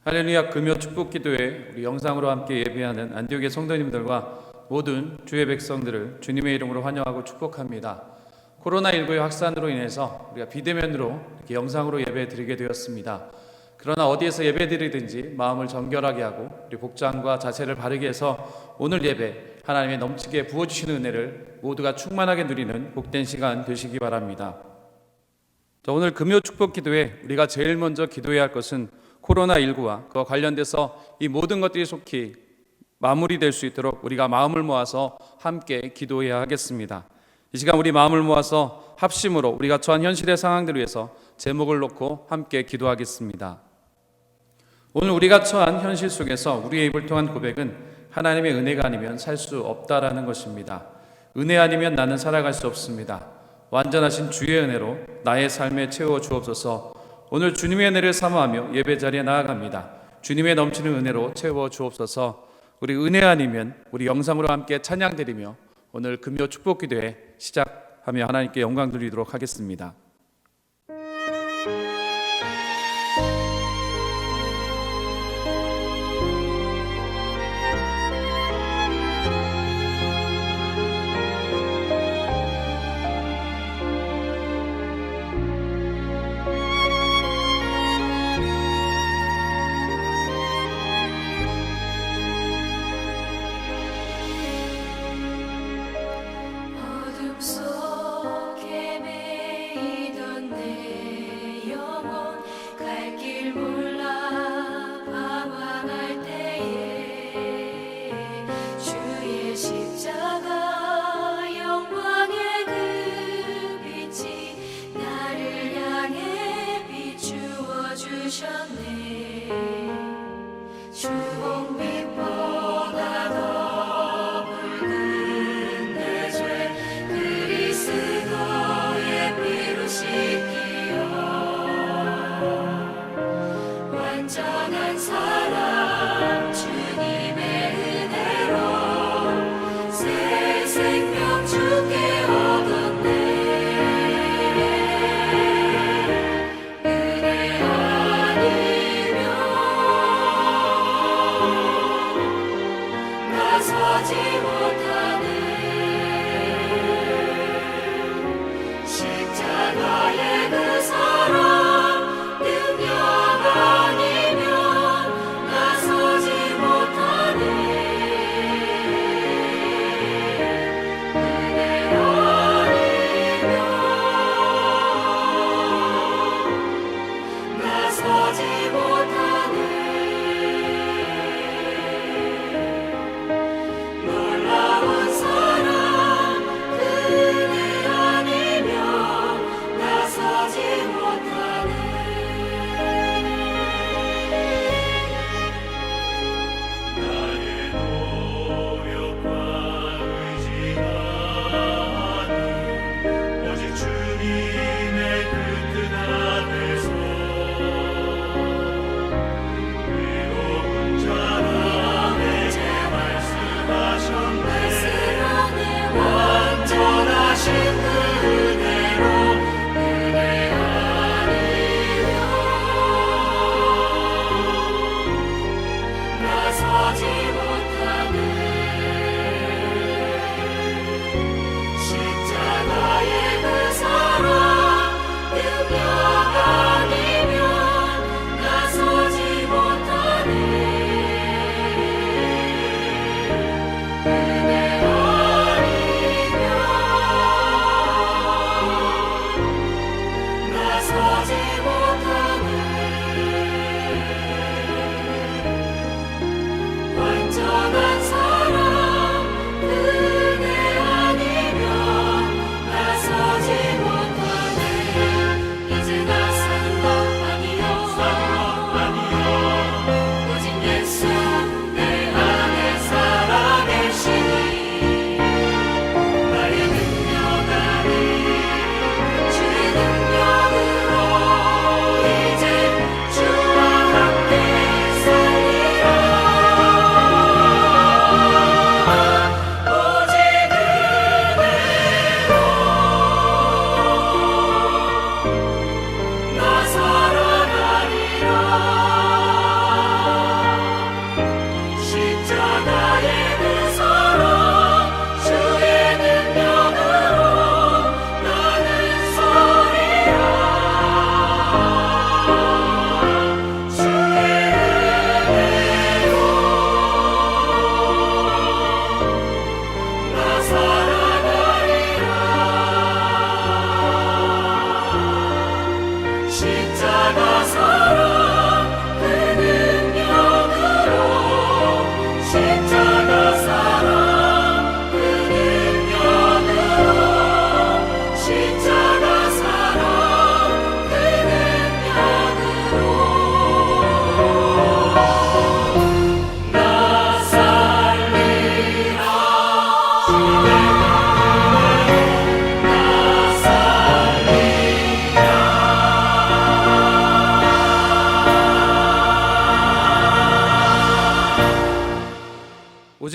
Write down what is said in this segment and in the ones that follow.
할렐루야 금요 축복기도회 우리 영상으로 함께 예배하는 안디옥의 성도님들과 모든 주의 백성들을 주님의 이름으로 환영하고 축복합니다. 코로나19의 확산으로 인해서 우리가 비대면으로 이렇게 영상으로 예배 드리게 되었습니다. 그러나 어디에서 예배 드리든지 마음을 정결하게 하고 우리 복장과 자세를 바르게 해서 오늘 예배 하나님의 넘치게 부어주시는 은혜를 모두가 충만하게 누리는 복된 시간 되시기 바랍니다. 오늘 금요 축복기도회 우리가 제일 먼저 기도해야 할 것은 코로나19와 그와 관련돼서 이 모든 것들이 속히 마무리될 수 있도록 우리가 마음을 모아서 함께 기도해야 하겠습니다. 이 시간 우리 마음을 모아서 합심으로 우리가 처한 현실의 상황들을 위해서 제목을 놓고 함께 기도하겠습니다. 오늘 우리가 처한 현실 속에서 우리의 입을 통한 고백은 하나님의 은혜가 아니면 살 수 없다라는 것입니다. 은혜 아니면 나는 살아갈 수 없습니다. 완전하신 주의 은혜로 나의 삶에 채워 주옵소서. 오늘 주님의 은혜를 사모하며 예배 자리에 나아갑니다. 주님의 넘치는 은혜로 채워 주옵소서. 우리 은혜 아니면 우리 영상으로 함께 찬양 드리며 오늘 금요 축복기도회 시작하며 하나님께 영광 드리도록 하겠습니다. 어둠 속에 매일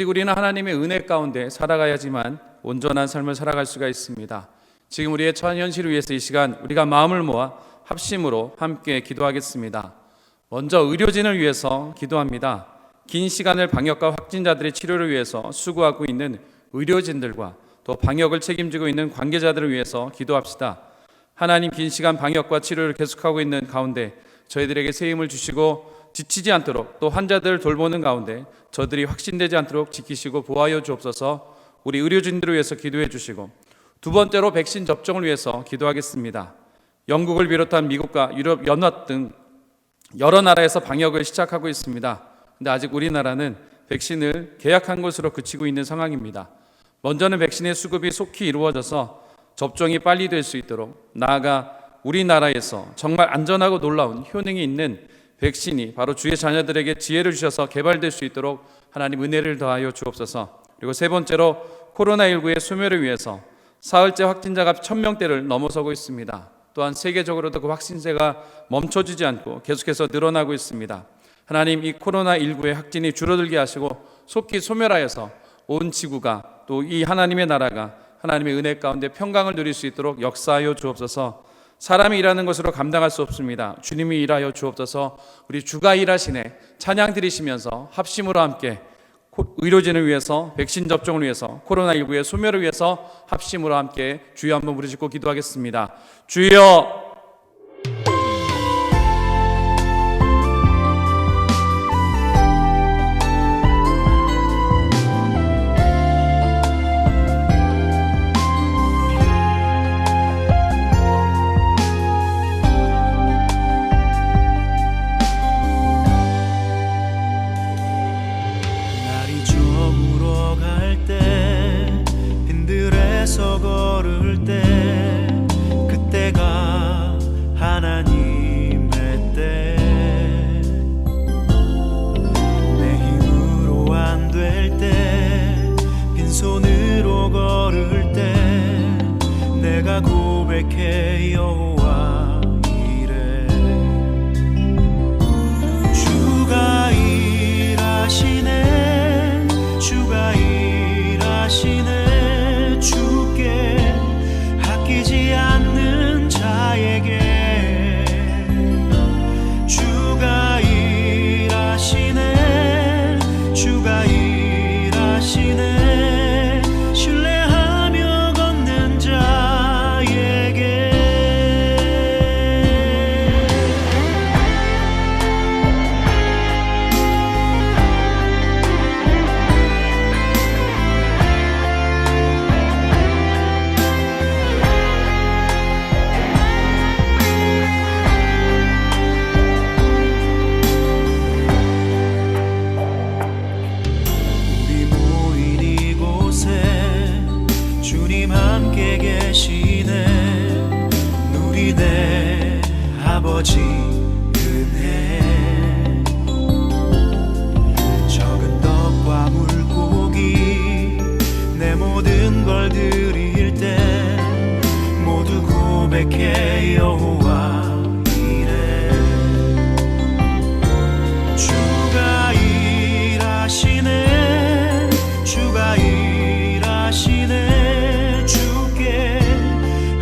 오직 우리는 하나님의 은혜 가운데 살아가야지만 온전한 삶을 살아갈 수가 있습니다. 지금 우리의 처한 현실을 위해서 이 시간 우리가 마음을 모아 합심으로 함께 기도하겠습니다. 먼저 의료진을 위해서 기도합니다. 긴 시간을 방역과 확진자들의 치료를 위해서 수고하고 있는 의료진들과 또 방역을 책임지고 있는 관계자들을 위해서 기도합시다. 하나님, 긴 시간 방역과 치료를 계속하고 있는 가운데 저희들에게 새 힘을 주시고 지치지 않도록, 또 환자들을 돌보는 가운데 저들이 확신되지 않도록 지키시고 보호하여 주옵소서. 우리 의료진들을 위해서 기도해 주시고, 두 번째로 백신 접종을 위해서 기도하겠습니다. 영국을 비롯한 미국과 유럽 연합 등 여러 나라에서 방역을 시작하고 있습니다. 근데 아직 우리나라는 백신을 계약한 것으로 그치고 있는 상황입니다. 먼저는 백신의 수급이 속히 이루어져서 접종이 빨리 될 수 있도록, 나아가 우리나라에서 정말 안전하고 놀라운 효능이 있는 백신이 바로 주의 자녀들에게 지혜를 주셔서 개발될 수 있도록 하나님 은혜를 더하여 주옵소서. 그리고 세 번째로 코로나19의 소멸을 위해서 사흘째 확진자가 1000명대를 넘어서고 있습니다. 또한 세계적으로도 그 확진세가 멈춰지지 않고 계속해서 늘어나고 있습니다. 하나님, 이 코로나19의 확진이 줄어들게 하시고 속히 소멸하여서 온 지구가, 또 이 하나님의 나라가 하나님의 은혜 가운데 평강을 누릴 수 있도록 역사하여 주옵소서. 사람이 일하는 것으로 감당할 수 없습니다. 주님이 일하여 주옵소서. 우리 주가 일하시네 찬양 드리시면서 합심으로 함께 의료진을 위해서, 백신 접종을 위해서, 코로나19의 소멸을 위해서 합심으로 함께 주여 한번 부르짖고 기도하겠습니다. 주여, 걸을 때 그때가 하나님의 때, 내 힘으로 안 될 때, 빈손으로 걸을 때 내가 고백해 여호와 이래. 주가 일하시네, 주가 일하시네, 주께 아끼지 않는 자에게. 주가 일하시네, 주가 일하시네, 신뢰하며 걷는 자에게. 누리네 아버지 은혜. 적은 떡과 물고기 내 모든 걸 드릴 때 모두 고백해 여호와 이래. 주가 일하시네, 주가 일하시네, 주께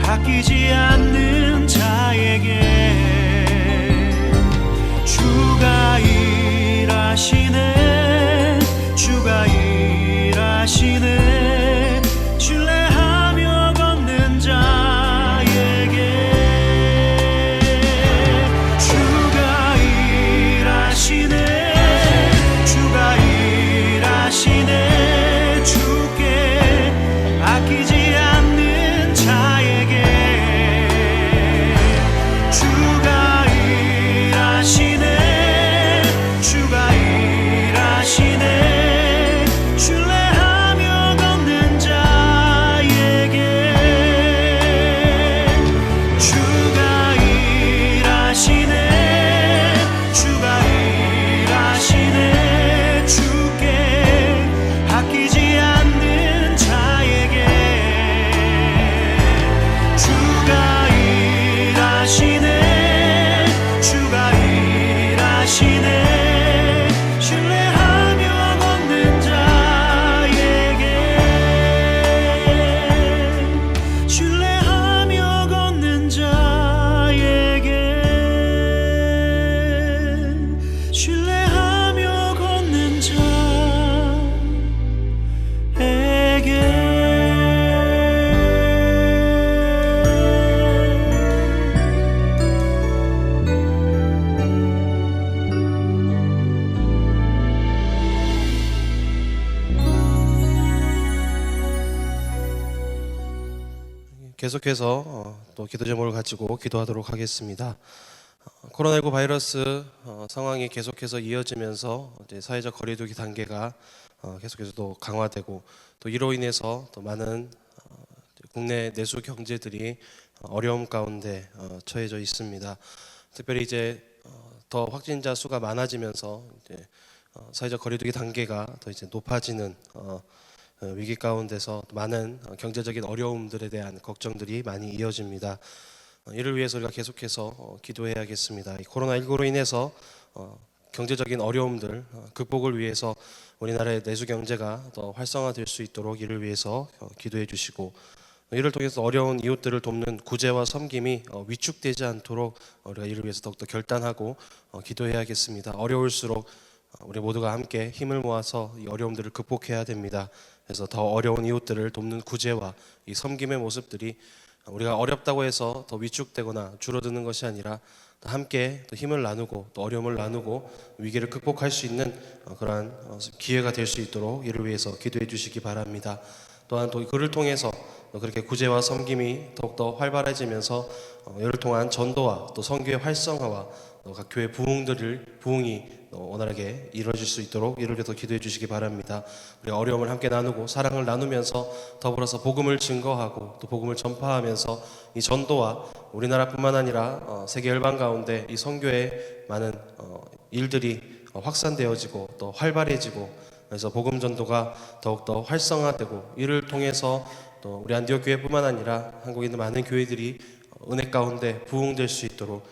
아끼지 않는 자에게. 주가 일하시네, 주가 일하시네, 신뢰하며 걷는 자에게. 주가 일하시네, 주가 일하시네, 주께 아끼지 않는 자에게. 계속해서 또 기도 제목을 가지고 기도하도록 하겠습니다. 코로나19 바이러스 상황이 계속해서 이어지면서 이제 사회적 거리두기 단계가 계속해서 또 강화되고, 또 이로 인해서 또 많은 국내 내수 경제들이 어려움 가운데 처해져 있습니다. 특별히 이제 더 확진자 수가 많아지면서 이제 사회적 거리두기 단계가 더 이제 높아지는 위기 가운데서 많은 경제적인 어려움들에 대한 걱정들이 많이 이어집니다. 이를 위해서 우리가 계속해서 기도해야겠습니다. 이 코로나19로 인해서 경제적인 어려움들 극복을 위해서 우리나라의 내수 경제가 더 활성화될 수 있도록 이를 위해서 기도해 주시고, 이를 통해서 어려운 이웃들을 돕는 구제와 섬김이 위축되지 않도록 우리가 이를 위해서 더욱더 결단하고 기도해야겠습니다. 어려울수록 우리 모두가 함께 힘을 모아서 이 어려움들을 극복해야 됩니다. 그래서 더 어려운 이웃들을 돕는 구제와 이 섬김의 모습들이 우리가 어렵다고 해서 더 위축되거나 줄어드는 것이 아니라 함께 또 힘을 나누고 또 어려움을 나누고 위기를 극복할 수 있는 그러한 기회가 될 수 있도록 이를 위해서 기도해 주시기 바랍니다. 또한 또 그를 통해서 그렇게 구제와 섬김이 더욱더 활발해지면서 이를 통한 전도와 또 선교의 활성화와 각 교회 부흥이 원활하게 이루어질 수 있도록 이를 위해서 기도해 주시기 바랍니다. 우리가 어려움을 함께 나누고 사랑을 나누면서 더불어서 복음을 증거하고 또 복음을 전파하면서 이 전도와 우리나라뿐만 아니라 세계 열방 가운데 이 선교의 많은 일들이 확산되어지고 또 활발해지고, 그래서 복음 전도가 더욱더 활성화되고, 이를 통해서 또 우리 안디옥 교회뿐만 아니라 한국에 있는 많은 교회들이 은혜 가운데 부흥될 수 있도록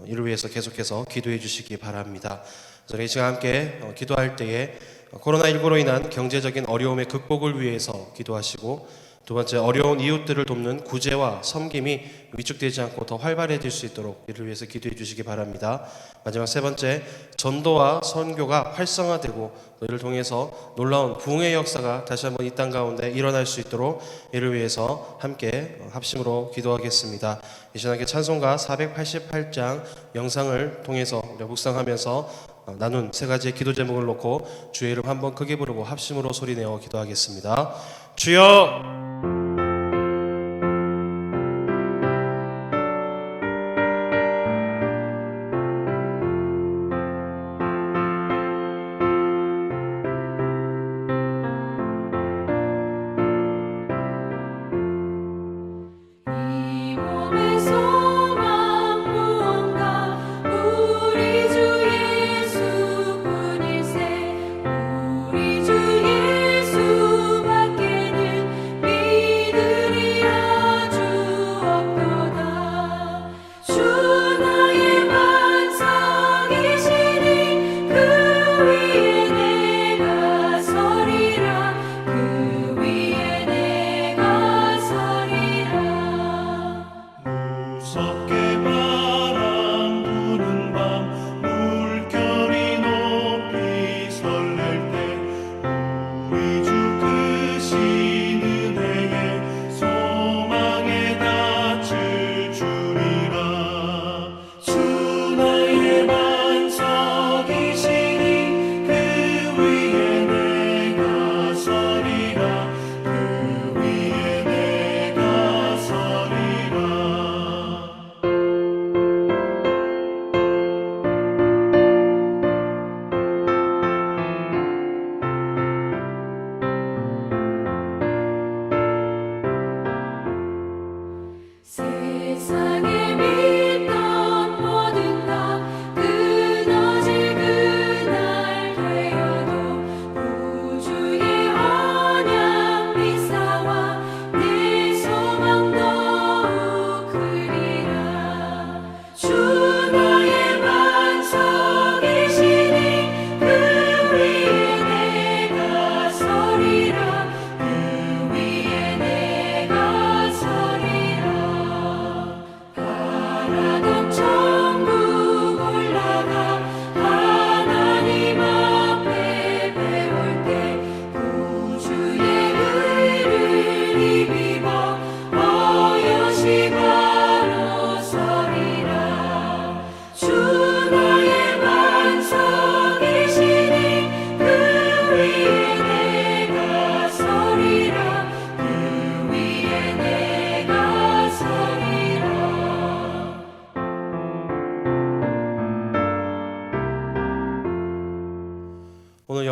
이를 위해서 계속해서 기도해 주시기 바랍니다. 그래서 이 시간 함께 기도할 때에 코로나19로 인한 경제적인 어려움의 극복을 위해서 기도하시고, 두 번째 어려운 이웃들을 돕는 구제와 섬김이 위축되지 않고 더 활발해질 수 있도록 이를 위해서 기도해 주시기 바랍니다. 마지막 세 번째, 전도와 선교가 활성화되고 또 이를 통해서 놀라운 부흥의 역사가 다시 한번 이 땅 가운데 일어날 수 있도록 이를 위해서 함께 합심으로 기도하겠습니다. 이 시간에 찬송가 488장 영상을 통해서 우리가 묵상하면서 나눈 세 가지의 기도 제목을 놓고 주의 이름 한번 크게 부르고 합심으로 소리내어 기도하겠습니다. 주여!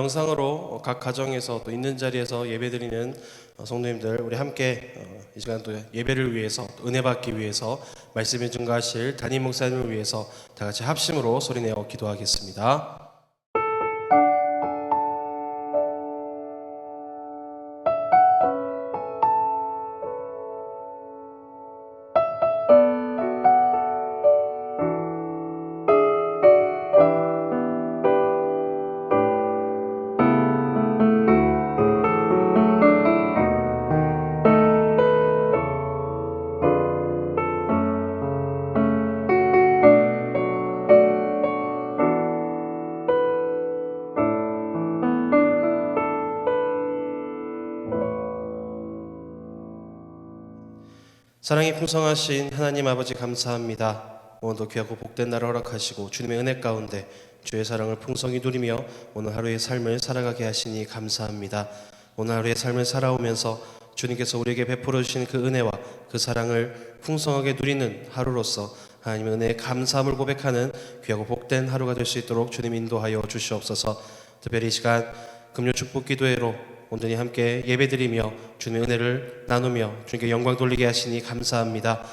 영상으로 각 가정에서 또 있는 자리에서 예배드리는 성도님들, 우리 함께 이 시간 또 예배를 위해서, 또 은혜 받기 위해서, 말씀을 증거하실 담임 목사님을 위해서 다 같이 합심으로 소리내어 기도하겠습니다. 사랑이 풍성하신 하나님 아버지 감사합니다. 오늘도 귀하고 복된 날을 허락하시고 주님의 은혜 가운데 주의 사랑을 풍성히 누리며 오늘 하루의 삶을 살아가게 하시니 감사합니다. 오늘 하루의 삶을 살아오면서 주님께서 우리에게 베풀어 주신 그 은혜와 그 사랑을 풍성하게 누리는 하루로서 하나님의 은혜에 감사함을 고백하는 귀하고 복된 하루가 될 수 있도록 주님 인도하여 주시옵소서. 특별히 이 시간 금요 축복 기도회로 온전히 함께 예배드리며 주님의 은혜를 나누며 주님께 영광 돌리게 하시니 감사합니다.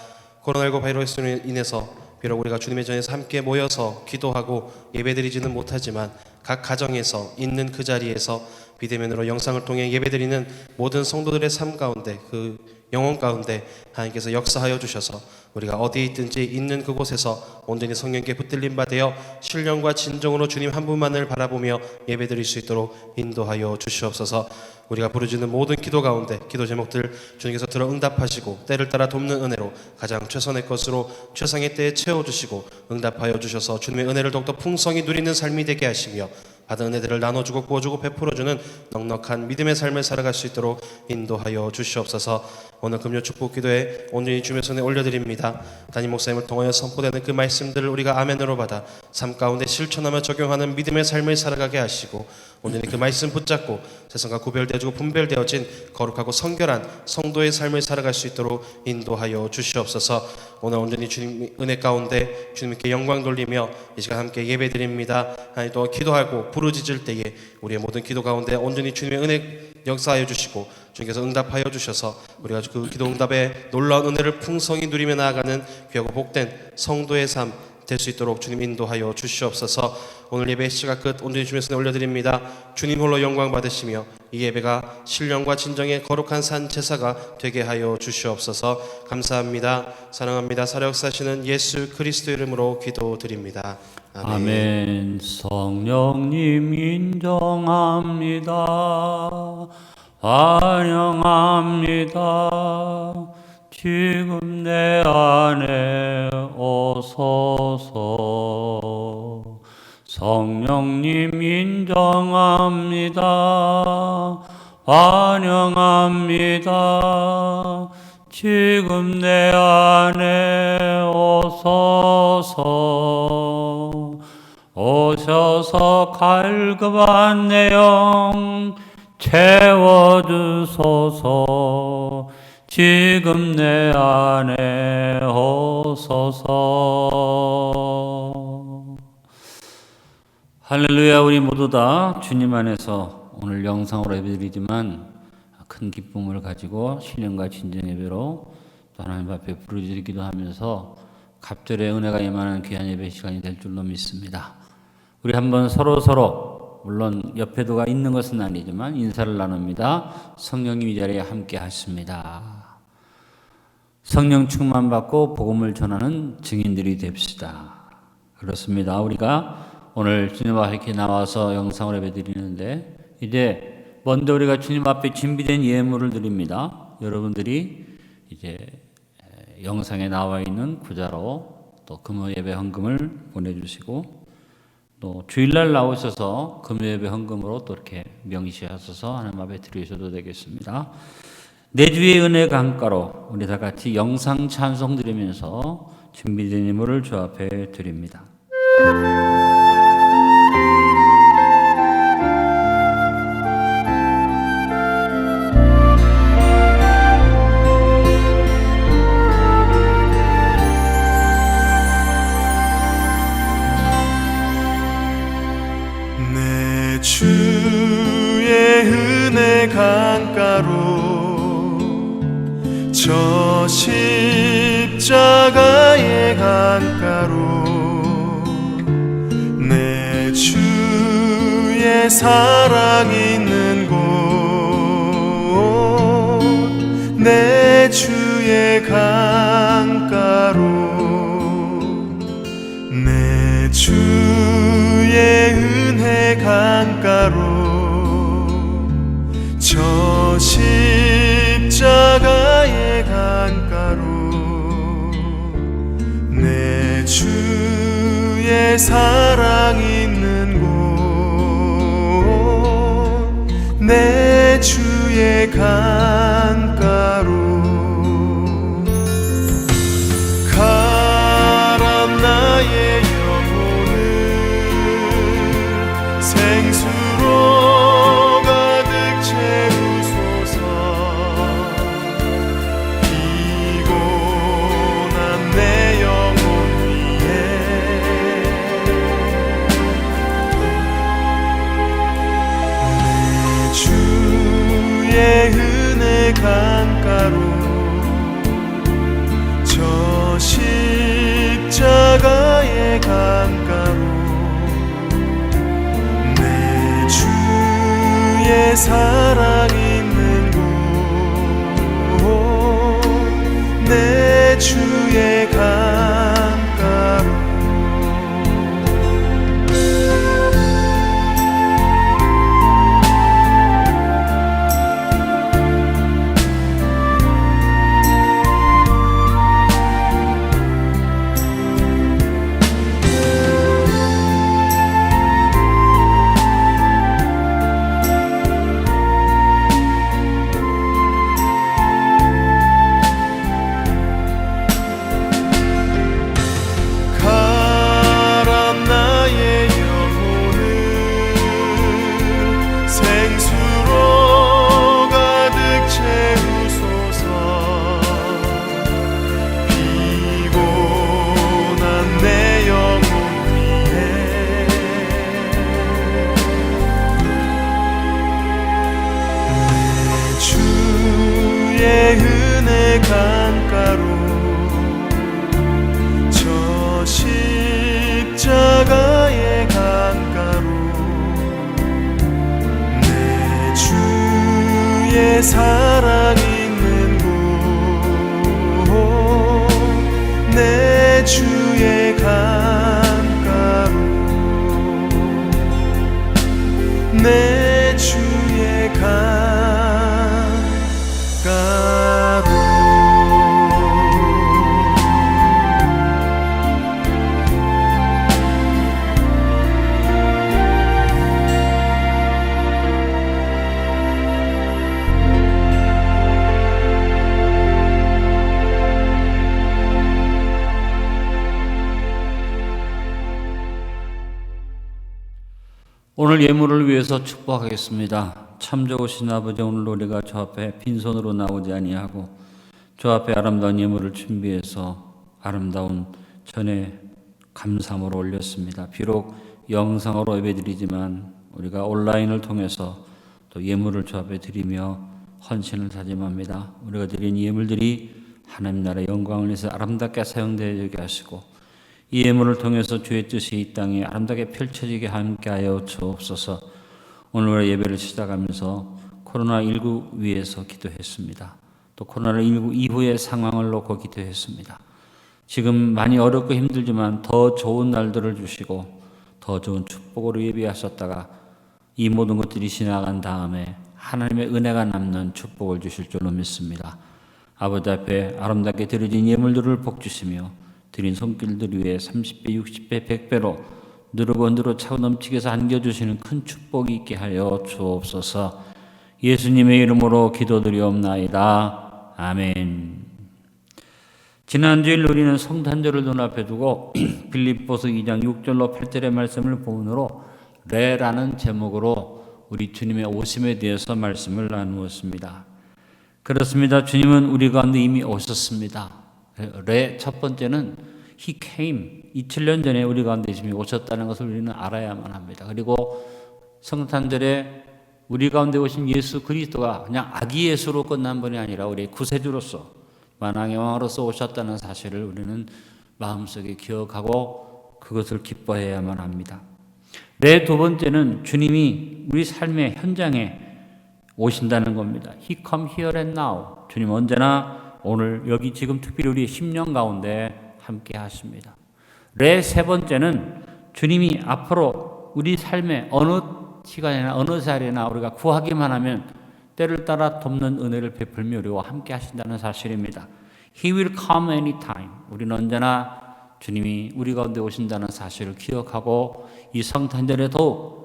코로나19 바이러스로 인해서 비록 우리가 주님의 전에서 함께 모여서 기도하고 예배드리지는 못하지만 각 가정에서 있는 그 자리에서 비대면으로 영상을 통해 예배드리는 모든 성도들의 삶 가운데, 그 영혼 가운데 하나님께서 역사하여 주셔서 우리가 어디에 있든지 있는 그곳에서 온전히 성령께 붙들림 받아 신령과 진정으로 주님 한 분만을 바라보며 예배드릴 수 있도록 인도하여 주시옵소서. 우리가 부르짖는 모든 기도 가운데 기도 제목들 주님께서 들어 응답하시고 때를 따라 돕는 은혜로 가장 최선의 것으로 최상의 때에 채워주시고 응답하여 주셔서 주님의 은혜를 더욱더 풍성히 누리는 삶이 되게 하시며 받은 은혜들을 나눠주고 구워주고 베풀어주는 넉넉한 믿음의 삶을 살아갈 수 있도록 인도하여 주시옵소서. 오늘 금요 축복 기도에 온전히 주님의 손에 올려드립니다. 담임 목사님을 통하여 선포되는 그 말씀들을 우리가 아멘으로 받아 삶 가운데 실천하며 적용하는 믿음의 삶을 살아가게 하시고 온전히 그 말씀 붙잡고 세상과 구별되어지고 분별되어진 거룩하고 성결한 성도의 삶을 살아갈 수 있도록 인도하여 주시옵소서. 오늘 온전히 주님 은혜 가운데 주님께 영광 돌리며 이 시간 함께 예배드립니다. 하나님 또 기도하고 부르짖을 때에 우리의 모든 기도 가운데 온전히 주님의 은혜 역사하여 주시고 주님께서 응답하여 주셔서 우리가 그 기도 응답에 놀라운 은혜를 풍성히 누리며 나아가는 귀하고 복된 성도의 삶 될 수 있도록 주님 인도하여 주시옵소서. 오늘 예배 시간 끝 온전히 주님의 손에 올려드립니다. 주님 홀로 영광 받으시며 이 예배가 신령과 진정의 거룩한 산 제사가 되게 하여 주시옵소서. 감사합니다. 사랑합니다. 살아역사시는 예수 그리스도 이름으로 기도드립니다. 아멘. 아멘. 성령님 인정합니다. 환영합니다. 지금 내 안에 오소서. 성령님 인정합니다. 환영합니다. 지금 내 안에 오소서. 오셔서 갈급한 내영 채워주소서. 지금 내 안에 오소서. 할렐루야. 우리 모두 다 주님 안에서 오늘 영상으로 예배드리지만 큰 기쁨을 가지고 신령과 진정 예배로 또 하나님 앞에 부르짖기도 하면서 갑절의 은혜가 임하는 귀한 예배 시간이 될 줄로 믿습니다. 우리 한번 서로 물론 옆에도가 있는 것은 아니지만 인사를 나눕니다. 성령님 이 자리에 함께 하십니다. 성령 충만 받고 복음을 전하는 증인들이 됩시다. 그렇습니다. 우리가 오늘 주님 앞에 이렇게 나와서 영상을 예배드리는데 이제 먼저 우리가 주님 앞에 준비된 예물을 드립니다. 여러분들이 이제 영상에 나와 있는 구자로 또 금요 예배 헌금을 보내주시고 또 주일날 나오셔서 금요 예배 헌금으로 또 이렇게 명시하셔서 하나님 앞에 드리셔도 되겠습니다. 내주의 은혜 강가로 우리 다 같이 영상 찬송 드리면서 준비된 예물을 주 앞에 드립니다. 내 주 십자가의 강가로 내 주의 사랑 있는 곳 내 주의 강가로 내 주의 은혜 강가로 저 십자가의 강가로 내 주의 사랑 있는 곳 내 주의 강가로 가람 나의 영혼을 생수로 가득 채우소서 피곤한 내 영혼 위에 내 주의 은혜 강가로 저 십자가의 강가로 내 주의 사랑 있는 곳 내 주의 강가로 가람 나의 영혼을 생수로 가득 채우소서 피곤한 내 영혼 위에 내 주의 은혜 강가로 저 십자가의 강가로 내 주의 사랑 있는 곳 내 주의 강가로 내 주의 강가로 오늘 예물을 위해서 축복하겠습니다. 참 좋으신 아버지, 오늘 우리가 저 앞에 빈손으로 나오지 아니하고 저 앞에 아름다운 예물을 준비해서 아름다운 전에 감사함으로 올렸습니다. 비록 영상으로 예배드리지만 우리가 온라인을 통해서 또 예물을 저 앞에 드리며 헌신을 다짐합니다. 우리가 드린 예물들이 하나님 나라의 영광을 위해서 아름답게 사용되게 하시고 이 예물을 통해서 주의 뜻이 이 땅에 아름답게 펼쳐지게 함께하여 주옵소서. 오늘 예배를 시작하면서 코로나19 위에서 기도했습니다. 또 코로나19 이후의 상황을 놓고 기도했습니다. 지금 많이 어렵고 힘들지만 더 좋은 날들을 주시고 더 좋은 축복으로 예비하셨다가 이 모든 것들이 지나간 다음에 하나님의 은혜가 남는 축복을 주실 줄로 믿습니다. 아버지 앞에 아름답게 드려진 예물들을 복주시며 드린 손길들 위에 30배, 60배, 100배로 누르고 차고 넘치게 해서 안겨주시는 큰 축복이 있게 하여 주옵소서. 예수님의 이름으로 기도드리옵나이다. 아멘. 지난주일 우리는 성탄절을 눈앞에 두고 빌립보서 2장 6절로 8절의 말씀을 본으로 레라는 제목으로 우리 주님의 오심에 대해서 말씀을 나누었습니다. 그렇습니다. 주님은 우리 가운데 이미 오셨습니다. 레 첫 번째는 He came. 2000년 전에 우리 가운데 이미 오셨다는 것을 우리는 알아야만 합니다. 그리고 성탄절에 우리 가운데 오신 예수 그리스도가 그냥 아기 예수로 끝난 분이 아니라 우리의 구세주로서 만왕의 왕으로서 오셨다는 사실을 우리는 마음속에 기억하고 그것을 기뻐해야만 합니다. 네, 두 번째는 주님이 우리 삶의 현장에 오신다는 겁니다. He come here and now. 주님 언제나 오늘 여기 지금 특별히 우리 10년 가운데 함께 하십니다. 네, 세 번째는 주님이 앞으로 우리 삶의 어느 시간이나 어느 자리나 우리가 구하기만 하면 때를 따라 돕는 은혜를 베풀며 우리와 함께 하신다는 사실입니다. He will come anytime. 우리는 언제나 주님이 우리 가운데 오신다는 사실을 기억하고 이 성탄절에 더욱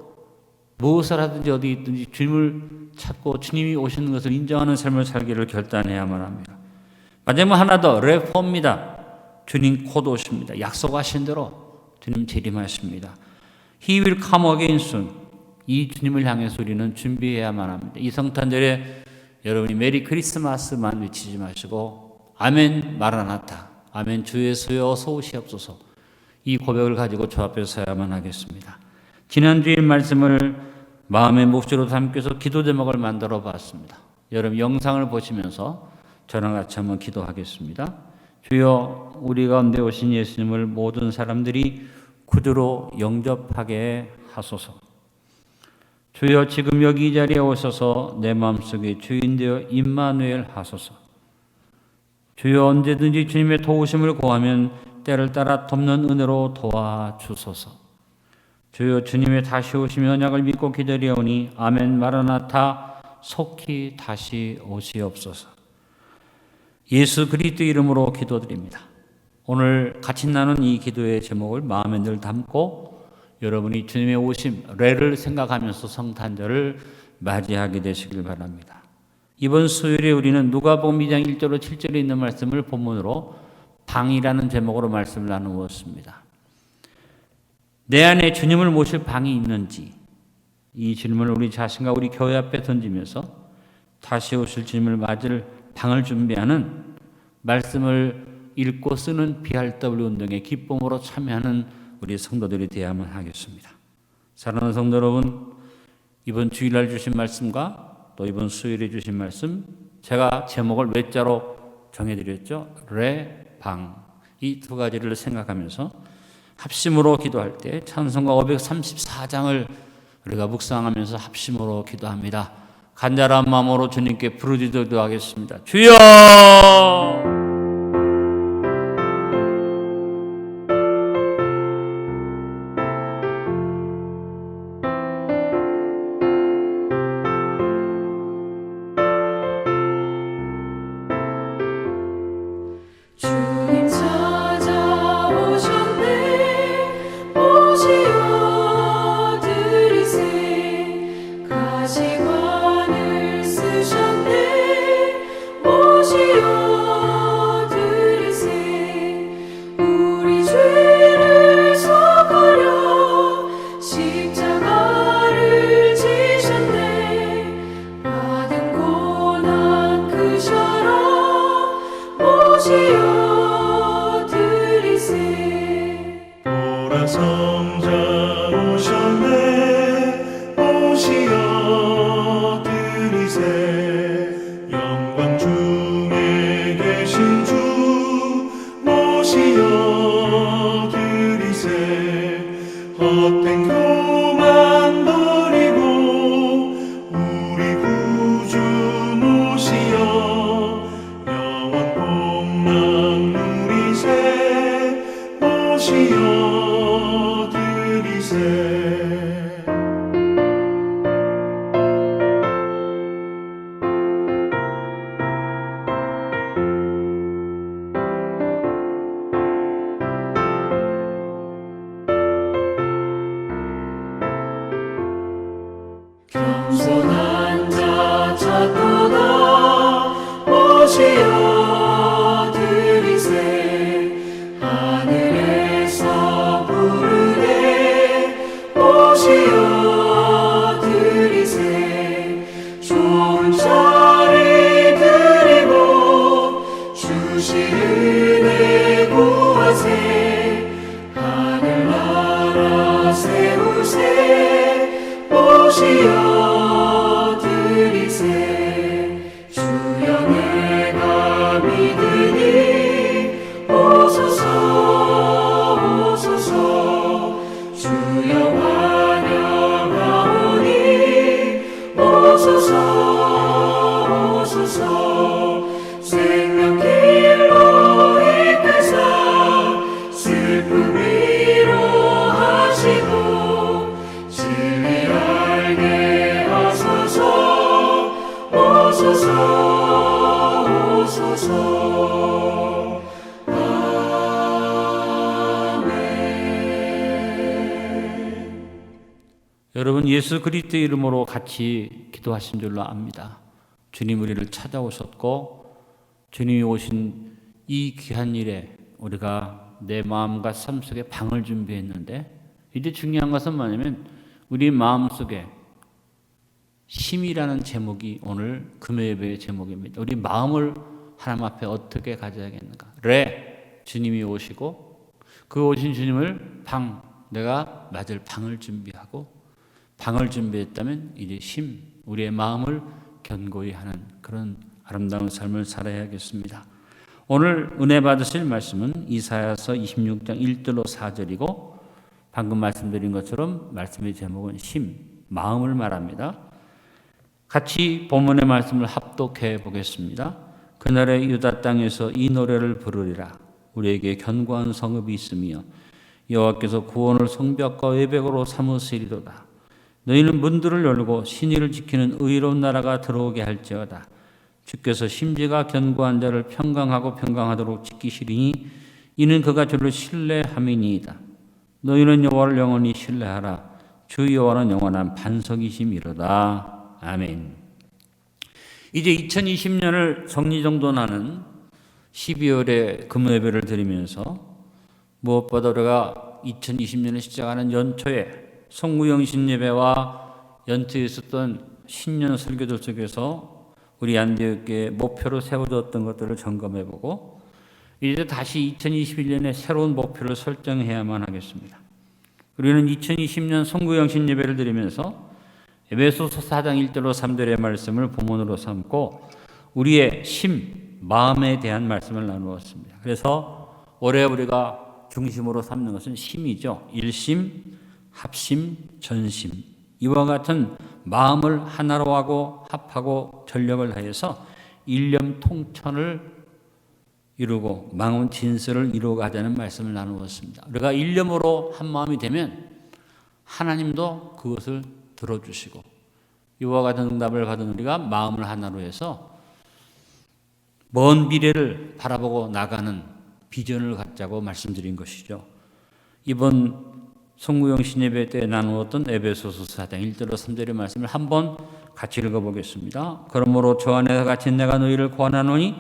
무엇을 하든지 어디 있든지 주님을 찾고 주님이 오시는 것을 인정하는 삶을 살기를 결단해야만 합니다. 마지막 하나 더, 레포입니다. 주님 곧 오십니다. 약속하신 대로 주님 재림하십니다. He will come again soon. 이 주님을 향해서 우리는 준비해야만 합니다. 이 성탄절에 여러분이 메리 크리스마스만 외치지 마시고 아멘 마라나타, 아멘 주 예수여 어서 오시옵소서, 이 고백을 가지고 주 앞에 서야만 하겠습니다. 지난주일 말씀을 마음의 몫으로 담겨서 기도 제목을 만들어 봤습니다. 여러분 영상을 보시면서 저랑 같이 한번 기도하겠습니다. 주여, 우리 가운데 오신 예수님을 모든 사람들이 구주로 영접하게 하소서. 주여, 지금 여기 이 자리에 오셔서 내 마음속에 주인 되어 임마누엘 하소서. 주여, 언제든지 주님의 도우심을 구하면 때를 따라 돕는 은혜로 도와주소서. 주여, 주님의 다시 오시면 언약을 믿고 기다려오니 아멘 마라나타, 속히 다시 오시옵소서. 예수 그리스도 이름으로 기도드립니다. 오늘 같이 나눈 이 기도의 제목을 마음에 늘 담고 여러분이 주님의 오심, 레를 생각하면서 성탄절을 맞이하게 되시길 바랍니다. 이번 수요일에 우리는 누가복음 2장 1절로 7절에 있는 말씀을 본문으로 방이라는 제목으로 말씀을 나누었습니다. 내 안에 주님을 모실 방이 있는지, 이 질문을 우리 자신과 우리 교회 앞에 던지면서 다시 오실 주님을 맞을 방을 준비하는, 말씀을 읽고 쓰는 BRW 운동에 기쁨으로 참여하는 우리 성도들이 되어야만 하겠습니다. 사랑하는 성도 여러분, 이번 주일날 주신 말씀과 또 이번 수요일에 주신 말씀, 제가 제목을 외자로 정해드렸죠. 레, 방, 이 두 가지를 생각하면서 합심으로 기도할 때 찬송가 534장을 우리가 묵상하면서 합심으로 기도합니다. 간절한 마음으로 주님께 부르짖기도 하겠습니다. 주여! 겸손한 자 찾도다 오시어 들이세 하늘에서 부르되 오시어 들이세 좋은 자리 드리고 주실 은혜 구하세 하늘나라 세우세 오시어 들이세 주여 내가 믿으 여러분 예수 그리스도의 이름으로 같이 기도하신 줄로 압니다. 주님 우리를 찾아오셨고 주님이 오신 이 귀한 일에 우리가 내 마음과 삶 속에 방을 준비했는데, 이제 중요한 것은 뭐냐면 우리 마음속에 심이라는 제목이 오늘 금요예배의 제목입니다. 우리 마음을 하나님 앞에 어떻게 가져야겠는가. 주님이 오시고 그 오신 주님을 내가 맞을 방을 준비하고, 방을 준비했다면 이제 우리의 마음을 견고히 하는 그런 아름다운 삶을 살아야겠습니다. 오늘 은혜 받으실 말씀은 이사야서 26장 1절로 4절이고, 방금 말씀드린 것처럼 말씀의 제목은 마음을 말합니다. 같이 본문의 말씀을 합독해 보겠습니다. 그날의 유다 땅에서 이 노래를 부르리라. 우리에게 견고한 성읍이 있으며 여호와께서 구원을 성벽과 외벽으로 삼으시리로다. 너희는 문들을 열고 신의를 지키는 의로운 나라가 들어오게 할지어다. 주께서 심지가 견고한 자를 평강하도록 지키시리니 이는 그가 주를 신뢰함이니이다. 너희는 여호와를 영원히 신뢰하라. 주 여호와는 영원한 반석이심이로다. 아멘. 이제 2020년을 정리정돈하는 12월에 금요예배를 드리면서 무엇보다 우리가 2020년을 시작하는 연초에 송구영신 예배와 연초에 있었던 신년 설교들 속에서 우리 안디옥교회의 목표로 세워졌던 것들을 점검해보고, 이제 다시 2021년에 새로운 목표를 설정해야만 하겠습니다. 우리는 2020년 송구영신 예배를 드리면서 에베소서 4장 1절로 3절의 말씀을 본문으로 삼고 우리의 마음에 대한 말씀을 나누었습니다. 그래서 올해 우리가 중심으로 삼는 것은 심이죠. 일심, 합심, 전심. 이와 같은 마음을 하나로 하고 합하고 전력을 다해서 일념 통천을 이루고 망원 진설을 이루어가자는 말씀을 나누었습니다. 우리가 일념으로 한 마음이 되면 하나님도 그것을 들어주시고, 이와 같은 응답을 받은 우리가 마음을 하나로 해서 먼 미래를 바라보고 나가는 비전을 갖자고 말씀드린 것이죠. 이번 송구영신 예배 때 나누었던 에베소서 4장 1절로 3절의 말씀을 한번 같이 읽어보겠습니다. 그러므로 저 안에서 같이 내가 너희를 권하노니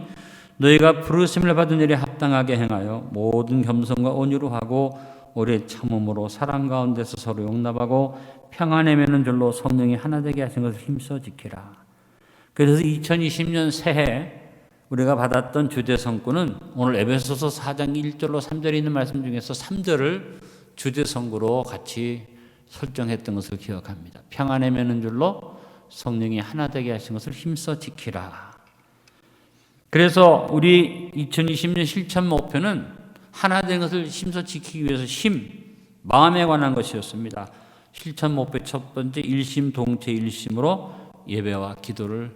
너희가 부르심을 받은 일에 합당하게 행하여 모든 겸손과 온유로 하고 오래 참음으로 사랑 가운데서 서로 용납하고 평안에 매는 줄로 성령이 하나 되게 하신 것을 힘써 지키라. 그래서 2020년 새해 우리가 받았던 주제 성구는 오늘 에베소서 4장 1절로 3절에 있는 말씀 중에서 3절을 주제 성구로 같이 설정했던 것을 기억합니다. 평안에 매는 줄로 성령이 하나 되게 하신 것을 힘써 지키라. 그래서 우리 2020년 실천 목표는 하나 된 것을 힘써 지키기 위해서 마음에 관한 것이었습니다. 실천 목표 첫 번째 일심 동체 일심으로 예배와 기도를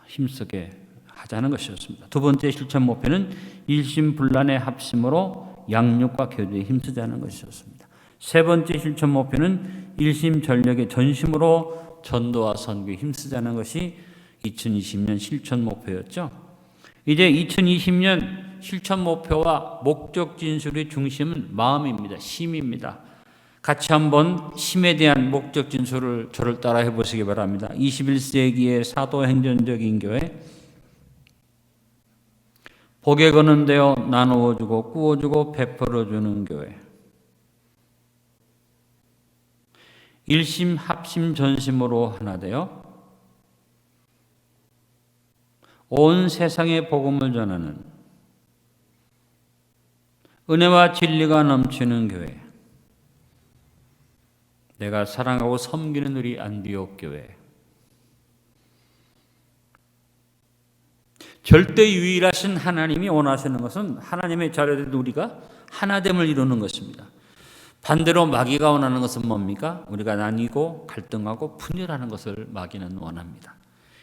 힘쓰게 하자는 것이었습니다. 두 번째 실천 목표는 일심불란의 합심으로 양육과 교제에 힘쓰자는 것이었습니다. 세 번째 실천 목표는 일심전력의 전심으로 전도와 선교에 힘쓰자는 것이 2020년 실천 목표였죠. 이제 2020년 실천 목표와 목적 진술의 중심은 마음입니다. 심입니다. 같이 한번 심에 대한 목적 진술을 저를 따라 해보시기 바랍니다. 21세기의 사도행전적인 교회, 복에 거는 데어 나누어주고 꾸어주고 베풀어주는 교회, 일심 합심 전심으로 하나 되어 온 세상에 복음을 전하는 은혜와 진리가 넘치는 교회, 내가 사랑하고 섬기는 우리 안디옥 교회, 절대 유일하신 하나님이 원하시는 것은 하나님의 자녀된 우리가 하나됨을 이루는 것입니다. 반대로 마귀가 원하는 것은 뭡니까? 우리가 나뉘고 갈등하고 분열하는 것을 마귀는 원합니다.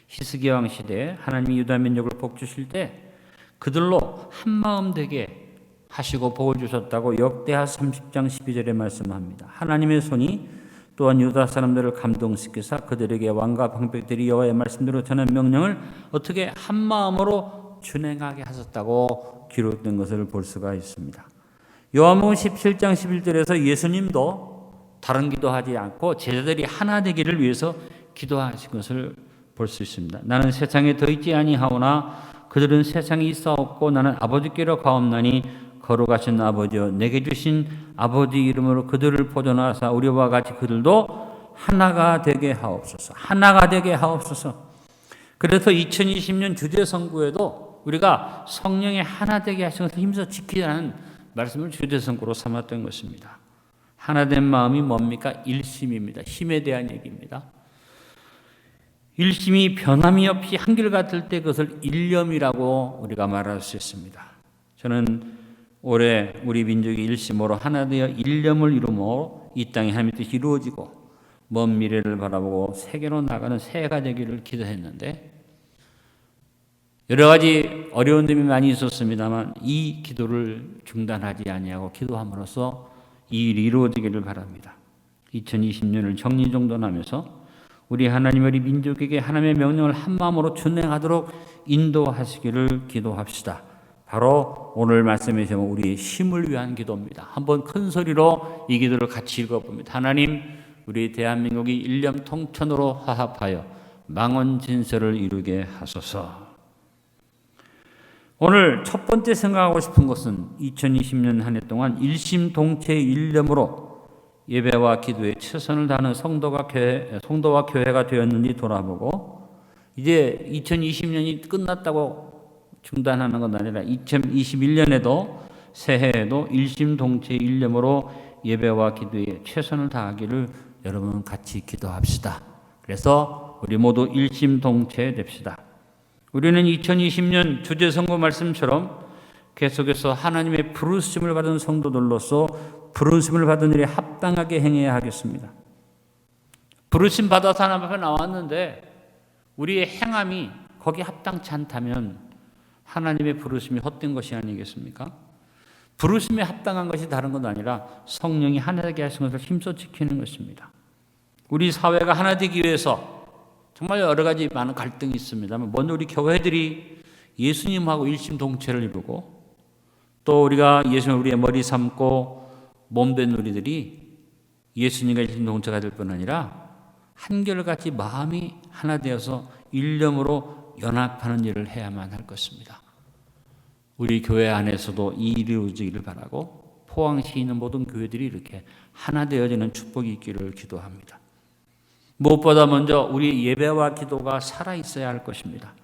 히스기야 왕 시대에 하나님이 유다 민족을 복 주실 때 그들로 한마음 되게 하시고 복을 주셨다고 역대하 30장 12절에 말씀합니다. 하나님의 손이 또한 유다 사람들을 감동시키사 그들에게 왕과 방백들이 여호와의 말씀대로 전한 명령을 어떻게 한마음으로 준행하게 하셨다고 기록된 것을 볼 수가 있습니다. 요한복음 17장 11절에서 예수님도 다른 기도하지 않고 제자들이 하나 되기를 위해서 기도하신 것을 볼 수 있습니다. 나는 세상에 더 있지 아니하오나 그들은 세상에 있사옵고 나는 아버지께로 가옵나니 거룩하신 아버지여 내게 주신 아버지 이름으로 그들을 보존하사 우리와 같이 그들도 하나가 되게 하옵소서. 하나가 되게 하옵소서. 그래서 2020년 주제 선구에도 우리가 성령의 하나 되게 하신 것을 힘써 지키라는 말씀을 주제 선구로 삼았던 것입니다. 하나된 마음이 뭡니까? 일심입니다. 힘에 대한 얘기입니다. 일심이 변함이 없이 한결같을 때 그것을 일념이라고 우리가 말할 수 있습니다. 저는 올해 우리 민족이 일심으로 하나 되어 일념을 이루므로 이 땅에 하나님의 뜻이 이루어지고 먼 미래를 바라보고 세계로 나가는 새해가 되기를 기도했는데 여러 가지 어려운 점이 많이 있었습니다만 이 기도를 중단하지 아니하고 기도함으로써 이 일이 이루어지기를 바랍니다. 2020년을 정리정돈하면서 우리 하나님 우리 민족에게 하나님의 명령을 한마음으로 준행하도록 인도하시기를 기도합시다. 바로 오늘 말씀해 주신 우리의 힘을 위한 기도입니다. 한번 큰 소리로 이 기도를 같이 읽어봅니다. 하나님, 우리 대한민국이 일념 통천으로 화합하여 망언진서를 이루게 하소서. 오늘 첫 번째 생각하고 싶은 것은 2020년 한 해 동안 일심동체의 일념으로 예배와 기도에 최선을 다하는 성도와 교회가 되었는지 돌아보고 이제 2020년이 끝났다고 중단하는 건 아니라 2021년에도 새해에도 일심동체의 일념으로 예배와 기도에 최선을 다하기를 여러분 같이 기도합시다. 그래서 우리 모두 일심동체 됩시다. 우리는 2020년 주제 선고 말씀처럼 계속해서 하나님의 부르심을 받은 성도들로서 부르심을 받은 일에 합당하게 행해야 하겠습니다. 부르심 받아서 하나님 앞에 나왔는데 우리의 행함이 거기에 합당치 않다면 하나님의 부르심이 헛된 것이 아니겠습니까? 부르심에 합당한 것이 다른 건 아니라 성령이 하나 되게 하신 것을 힘써 지키는 것입니다. 우리 사회가 하나 되기 위해서 정말 여러 가지 많은 갈등이 있습니다만 먼저 우리 교회들이 예수님하고 일심동체를 이루고 또 우리가 예수님을 우리의 머리 삼고 몸된 우리들이 예수님과 일심동체가 될 뿐 아니라 한결같이 마음이 하나 되어서 일념으로 연합하는 일을 해야만 할 것입니다. 우리 교회 안에서도 이 일이 이루어지기를 바라고 포항시에 있는 모든 교회들이 이렇게 하나 되어지는 축복이 있기를 기도합니다. 무엇보다 먼저 우리 예배와 기도가 살아있어야 할 것입니다.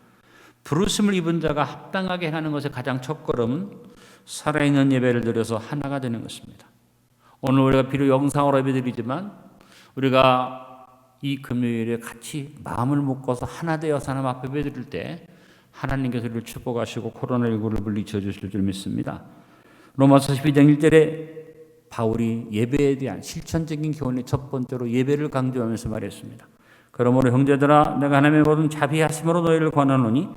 부르심을 입은 자가 합당하게 하는 것의 가장 첫걸음은 살아있는 예배를 드려서 하나가 되는 것입니다. 오늘 우리가 비록 영상으로 예배드리지만 우리가 이 금요일에 같이 마음을 묶어서 하나 되어서 하나님 앞에 예배드릴 때 하나님께서 우리를 축복하시고 코로나19를 물리쳐 주실 줄 믿습니다. 로마서 12장 1절에 바울이 예배에 대한 실천적인 교훈의 첫 번째로 예배를 강조하면서 말했습니다. 그러므로 형제들아 내가 하나님의 모든 자비하심으로 너희를 권하노니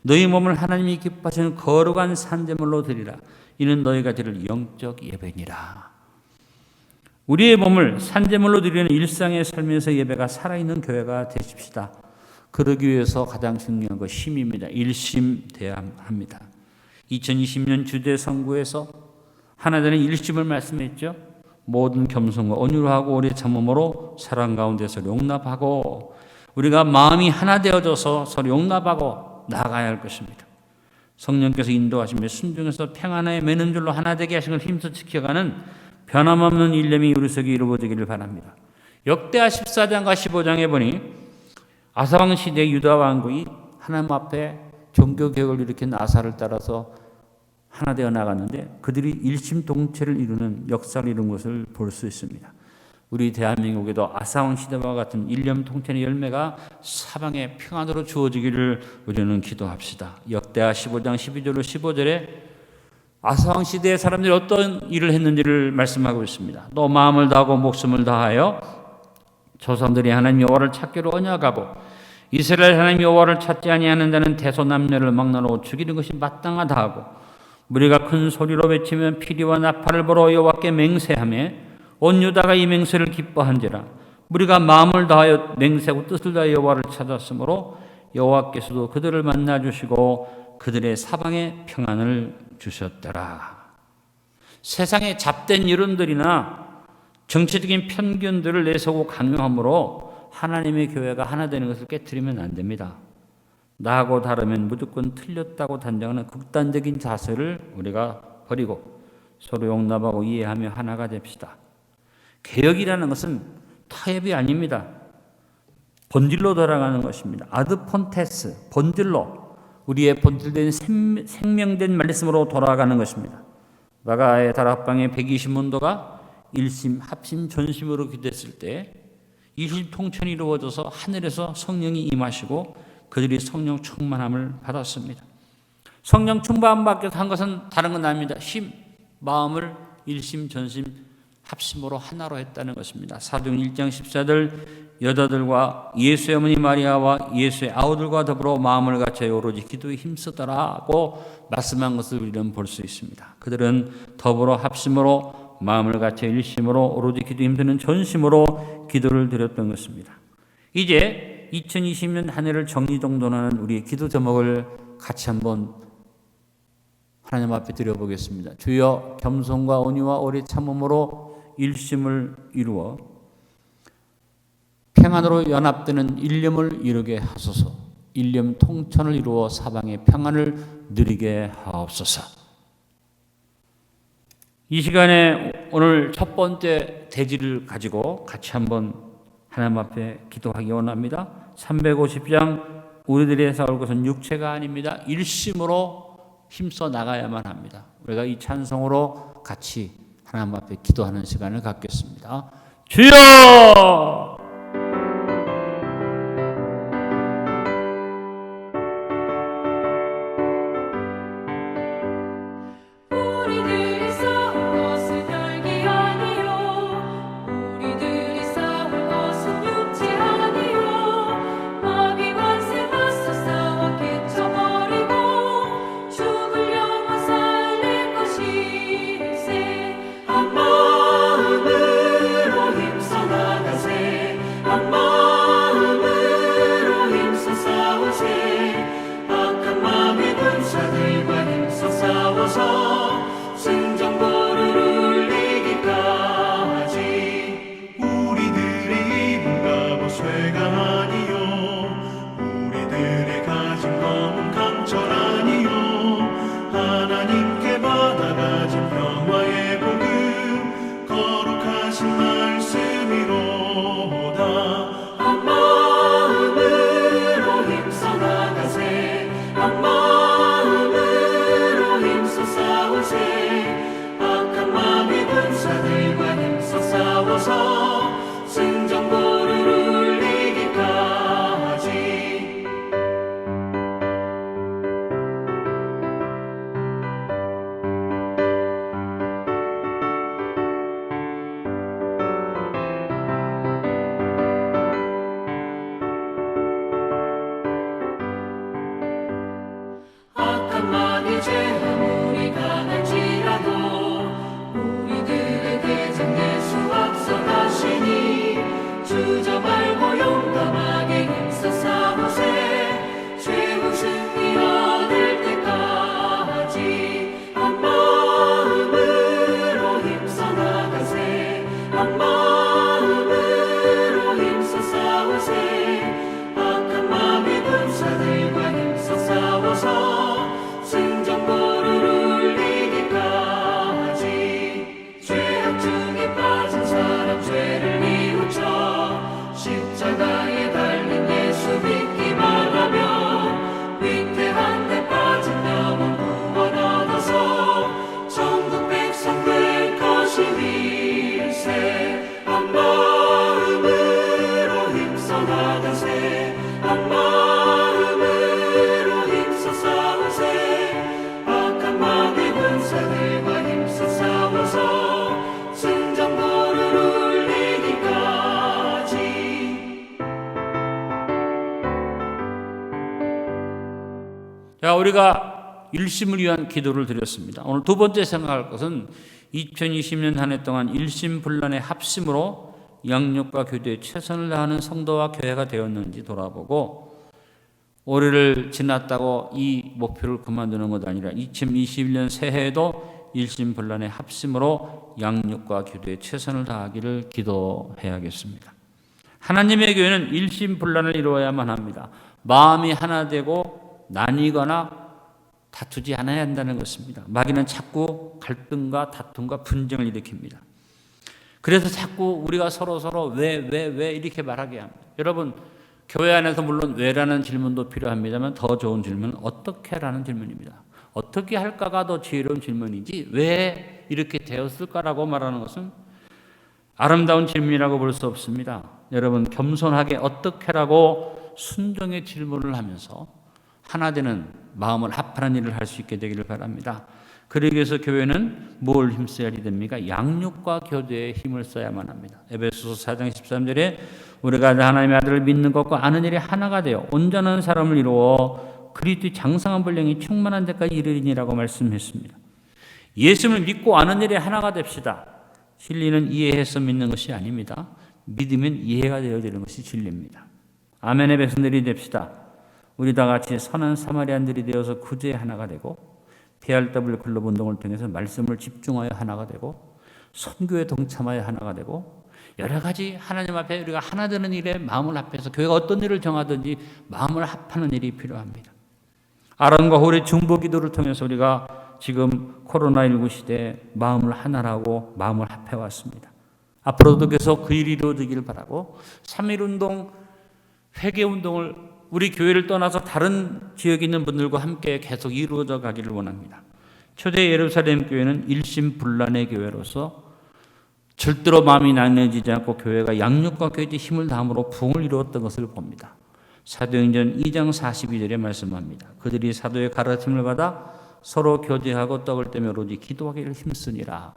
너희 몸을 하나님이 기뻐하시는 거룩한 산제물로 드리라. 이는 너희가 드릴 영적 예배니라. 우리의 몸을 산제물로 드리는 일상의 삶에서 예배가 살아있는 교회가 되십시다. 그러기 위해서 가장 중요한 것 힘입니다. 일심돼야 합니다. 2020년 주제 선구에서 하나되는 일심을 말씀했죠. 모든 겸손과 온유로 하고 오래 참음으로 사랑 가운데서 용납하고 우리가 마음이 하나 되어져서 서로 용납하고 나아가야 할 것입니다. 성령께서 인도하시며 순종해서 평안에 매는 줄로 하나 되게 하신 걸 힘써 지켜가는 변함없는 일념이 우리 속에 이루어지기를 바랍니다. 역대하 14장과 15장에 보니 아사왕 시대 유다 왕국이 하나님 앞에 종교개혁을 일으킨 아사를 따라서 하나 되어 나갔는데 그들이 일심동체를 이루는 역사를 이룬 것을 볼 수 있습니다. 우리 대한민국에도 아사왕 시대와 같은 일념동체의 열매가 사방에 평안으로 주어지기를 우리는 기도합시다. 역대하 15장 12절로 15절에 아사왕 시대의 사람들이 어떤 일을 했는지를 말씀하고 있습니다. 또 마음을 다하고 목숨을 다하여 조상들이 하나님 여호와를 찾기로 언약하고 이스라엘 하나님 여호와를 찾지 아니하는 자는 대소남녀를 막나로 죽이는 것이 마땅하다 하고 무리가 큰 소리로 외치며 피리와 나팔을 불어 여호와께 맹세하며 온 유다가 이 맹세를 기뻐한지라. 무리가 마음을 다하여 맹세하고 뜻을 다하여 여호와를 찾았으므로 여호와께서도 그들을 만나 주시고 그들의 사방에 평안을 주셨더라. 세상의 잡된 이론들이나 정치적인 편견들을 내세우고 강요함으로 하나님의 교회가 하나 되는 것을 깨트리면 안 됩니다. 나하고 다르면 무조건 틀렸다고 단정하는 극단적인 자세를 우리가 버리고 서로 용납하고 이해하며 하나가 됩시다. 개혁이라는 것은 타협이 아닙니다. 본질로 돌아가는 것입니다. 아드폰테스, 본질로, 우리의 본질된 생명된 말씀으로 돌아가는 것입니다. 마가의 다락방의 120문도가 일심, 합심, 전심으로 기도했을 때 일심통천이 이루어져서 하늘에서 성령이 임하시고 그들이 성령 충만함을 받았습니다. 성령 충만 받게서 한 것은 다른 건 아닙니다. 마음을 일심, 전심, 합심으로 하나로 했다는 것입니다. 사도행 1장 14절 여자들과 예수의 어머니 마리아와 예수의 아우들과 더불어 마음을 같이 오로지 기도에 힘쓰더라고 말씀한 것을 우리는 볼 수 있습니다. 그들은 더불어 합심으로 마음을 같이 일심으로 오로지 기도에 힘쓰는 전심으로 기도를 드렸던 것입니다. 이제 2020년 한 해를 정리정돈하는 우리의 기도 제목을 같이 한번 하나님 앞에 드려보겠습니다. 주여, 겸손과 온유와 오래 참음으로 일심을 이루어 평안으로 연합되는 일념을 이루게 하소서. 일념 통천을 이루어 사방의 평안을 누리게 하옵소서. 이 시간에 오늘 첫 번째 대지를 가지고 같이 한번 하나님 앞에 기도하기 원합니다. 350장 우리들의 싸울 것은 육체가 아닙니다. 일심으로 힘써 나가야만 합니다. 우리가 이 찬송으로 같이 하나님 앞에 기도하는 시간을 갖겠습니다. 주여! 우리들이 싸울 것은 혈기 아니요 우리들이 싸울 것은 육체 아니요 마귀 권세 맞서 싸워 깨쳐버리고 죽을 영혼 살릴 것일세. 한 마음으로 힘써 나가세. 한 마음으로 힘써 싸우세. 악한 마음의 군사들과 힘써 싸워서 승전보를 울리기까지. 우리들의 입은 갑옷쇠가 아니요 우리들의 가진 검은 강철 아니요 하나님께 받아가진 평화의 복음 거룩하신 말씀이로다. 한 마음으로 힘써 나가세. 한 마음으로 힘써 싸우세. 악한 마음의 군사들과 힘써 싸워서 승전보를 울리기까지. 악한 마귀 죄 아무리 강할지라도 우리들의 대장 예수 앞서가시니 주저 말고 용감하게 힘써 싸우세. 최후 승리 얻을 때까지. 한 마음으로 힘써 나가세. 한 마음으로 힘써 싸우세. 악한 마귀 군사들과 힘써 싸워서 승전보를 울리기까지. 죄악 중에 빠진 사람 죄를 뉘우쳐 십자가에 달린 예수 믿기만 하면 위태한 데 빠진 영혼 구원 얻어서 천국 백성 될 것이밀세. 한 마음으로 힘써 나가세. 한 마음으로 힘써 싸우세. 악한 마귀 군사들과 힘써 싸워서 승전보를 울리기까지. 자, 우리가 일심을 위한 기도를 드렸습니다. 오늘 두 번째 생각할 것은 2020년 한 해 동안 일심불란의 합심으로 양육과 교제에 최선을 다하는 성도와 교회가 되었는지 돌아보고, 올해를 지났다고 이 목표를 그만두는 것 아니라 2021년 새해에도 일심불란의 합심으로 양육과 기도에 최선을 다하기를 기도해야겠습니다. 하나님의 교회는 일심불란을 이루어야만 합니다. 마음이 하나 되고 나뉘거나 다투지 않아야 한다는 것입니다. 마귀는 자꾸 갈등과 다툼과 분쟁을 일으킵니다. 그래서 자꾸 우리가 서로 왜 이렇게 말하게 합니다. 여러분, 교회 안에서 물론 왜라는 질문도 필요합니다만 더 좋은 질문은 어떻게라는 질문입니다. 어떻게 할까가 더 지혜로운 질문이지 왜 이렇게 되었을까라고 말하는 것은 아름다운 질문이라고 볼 수 없습니다. 여러분, 겸손하게 어떻게라고 순종의 질문을 하면서 하나 되는 마음을 합하는 일을 할 수 있게 되기를 바랍니다. 그러기 위해서 교회는 뭘 힘써야 됩니까? 양육과 교제에 힘을 써야만 합니다. 에베소서 4장 13절에 우리가 하나님의 아들을 믿는 것과 아는 일이 하나가 되어 온전한 사람을 이루어 그리스도의 장성한 분량이 충만한 데까지 이르리니라고 말씀했습니다. 예수를 믿고 아는 일이 하나가 됩시다. 진리는 이해해서 믿는 것이 아닙니다. 믿으면 이해가 되어야 되는 것이 진리입니다. 아멘의 백성들이 됩시다. 우리 다 같이 선한 사마리안들이 되어서 구제의 하나가 되고 PRW 클럽 운동을 통해서 말씀을 집중하여 하나가 되고 선교에 동참하여 하나가 되고 여러 가지 하나님 앞에 우리가 하나 되는 일에 마음을 합해서 교회가 어떤 일을 정하든지 마음을 합하는 일이 필요합니다. 아론과 홀의 중보 기도를 통해서 우리가 지금 코로나19 시대에 마음을 하나라고 마음을 합해왔습니다. 앞으로도 계속 그 일이 이루어지기를 바라고 3.1운동, 회개운동을 우리 교회를 떠나서 다른 지역에 있는 분들과 함께 계속 이루어져 가기를 원합니다. 초대 예루살렘 교회는 일심불란의 교회로서 절대로 마음이 나뉘어지지 않고 교회가 양육과 교제에 힘을 다함으로 부흥을 이루었던 것을 봅니다. 사도행전 2장 42절에 말씀합니다. 그들이 사도의 가르침을 받아 서로 교제하고 떡을 떼며 오로지 기도하기를 힘쓰니라.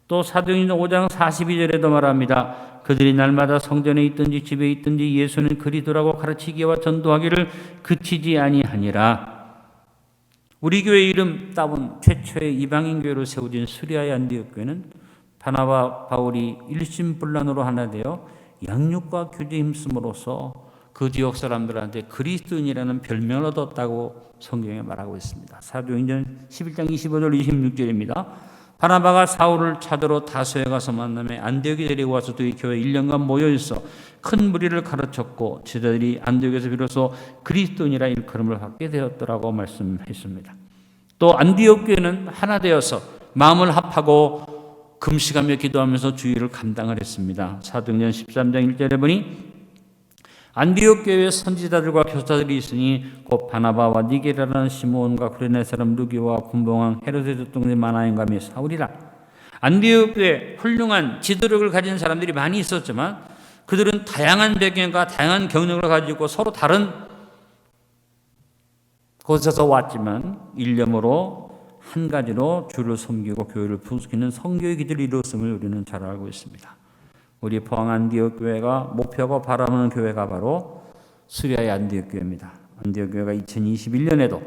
또 사도행전 5장 42절에도 말합니다. 그들이 날마다 성전에 있든지 집에 있든지 예수는 그리스도라고 가르치기와 전도하기를 그치지 아니하니라. 우리 교회 이름 따온 최초의 이방인 교회로 세워진 수리아의 안디옥 교회는 바나바 바울이 일심불란으로 하나 되어 양육과 교제에 힘쓰므로써 그 지역 사람들한테 그리스도인이라는 별명을 얻었다고 성경에 말하고 있습니다. 사도행전 11장 25절 26절입니다. 바나바가 사울을 찾으러 다소에 가서 만남에 안디옥에 데리고 와서 두 교회 1년간 모여있어 큰 무리를 가르쳤고 제자들이 안디옥에서 비로소 그리스도인이라 일컬음을 받게 되었더라고 말씀했습니다. 또 안디옥 교회는 하나 되어서 마음을 합하고 금식하며 기도하면서 주의를 감당을 했습니다. 사도행전 13장 1절에 보니 안디옥 교회에 선지자들과 교사들이 있으니 곧 바나바와 니게라라는 시므온과 구레네 사람 루기와 군봉왕 헤로데스 동생 마나엔과 및 사울이라. 안디옥 교회에 훌륭한 지도력을 가진 사람들이 많이 있었지만 그들은 다양한 배경과 다양한 경력을 가지고 서로 다른 곳에서 왔지만 일념으로 한 가지로 주를 섬기고 교회를 부수기는 성교의 기들을 이루었음을 우리는 잘 알고 있습니다. 우리 포항 안디옥 교회가 목표하고 바라보는 교회가 바로 수리아의 안디옥 교회입니다. 안디옥 교회가 2021년에도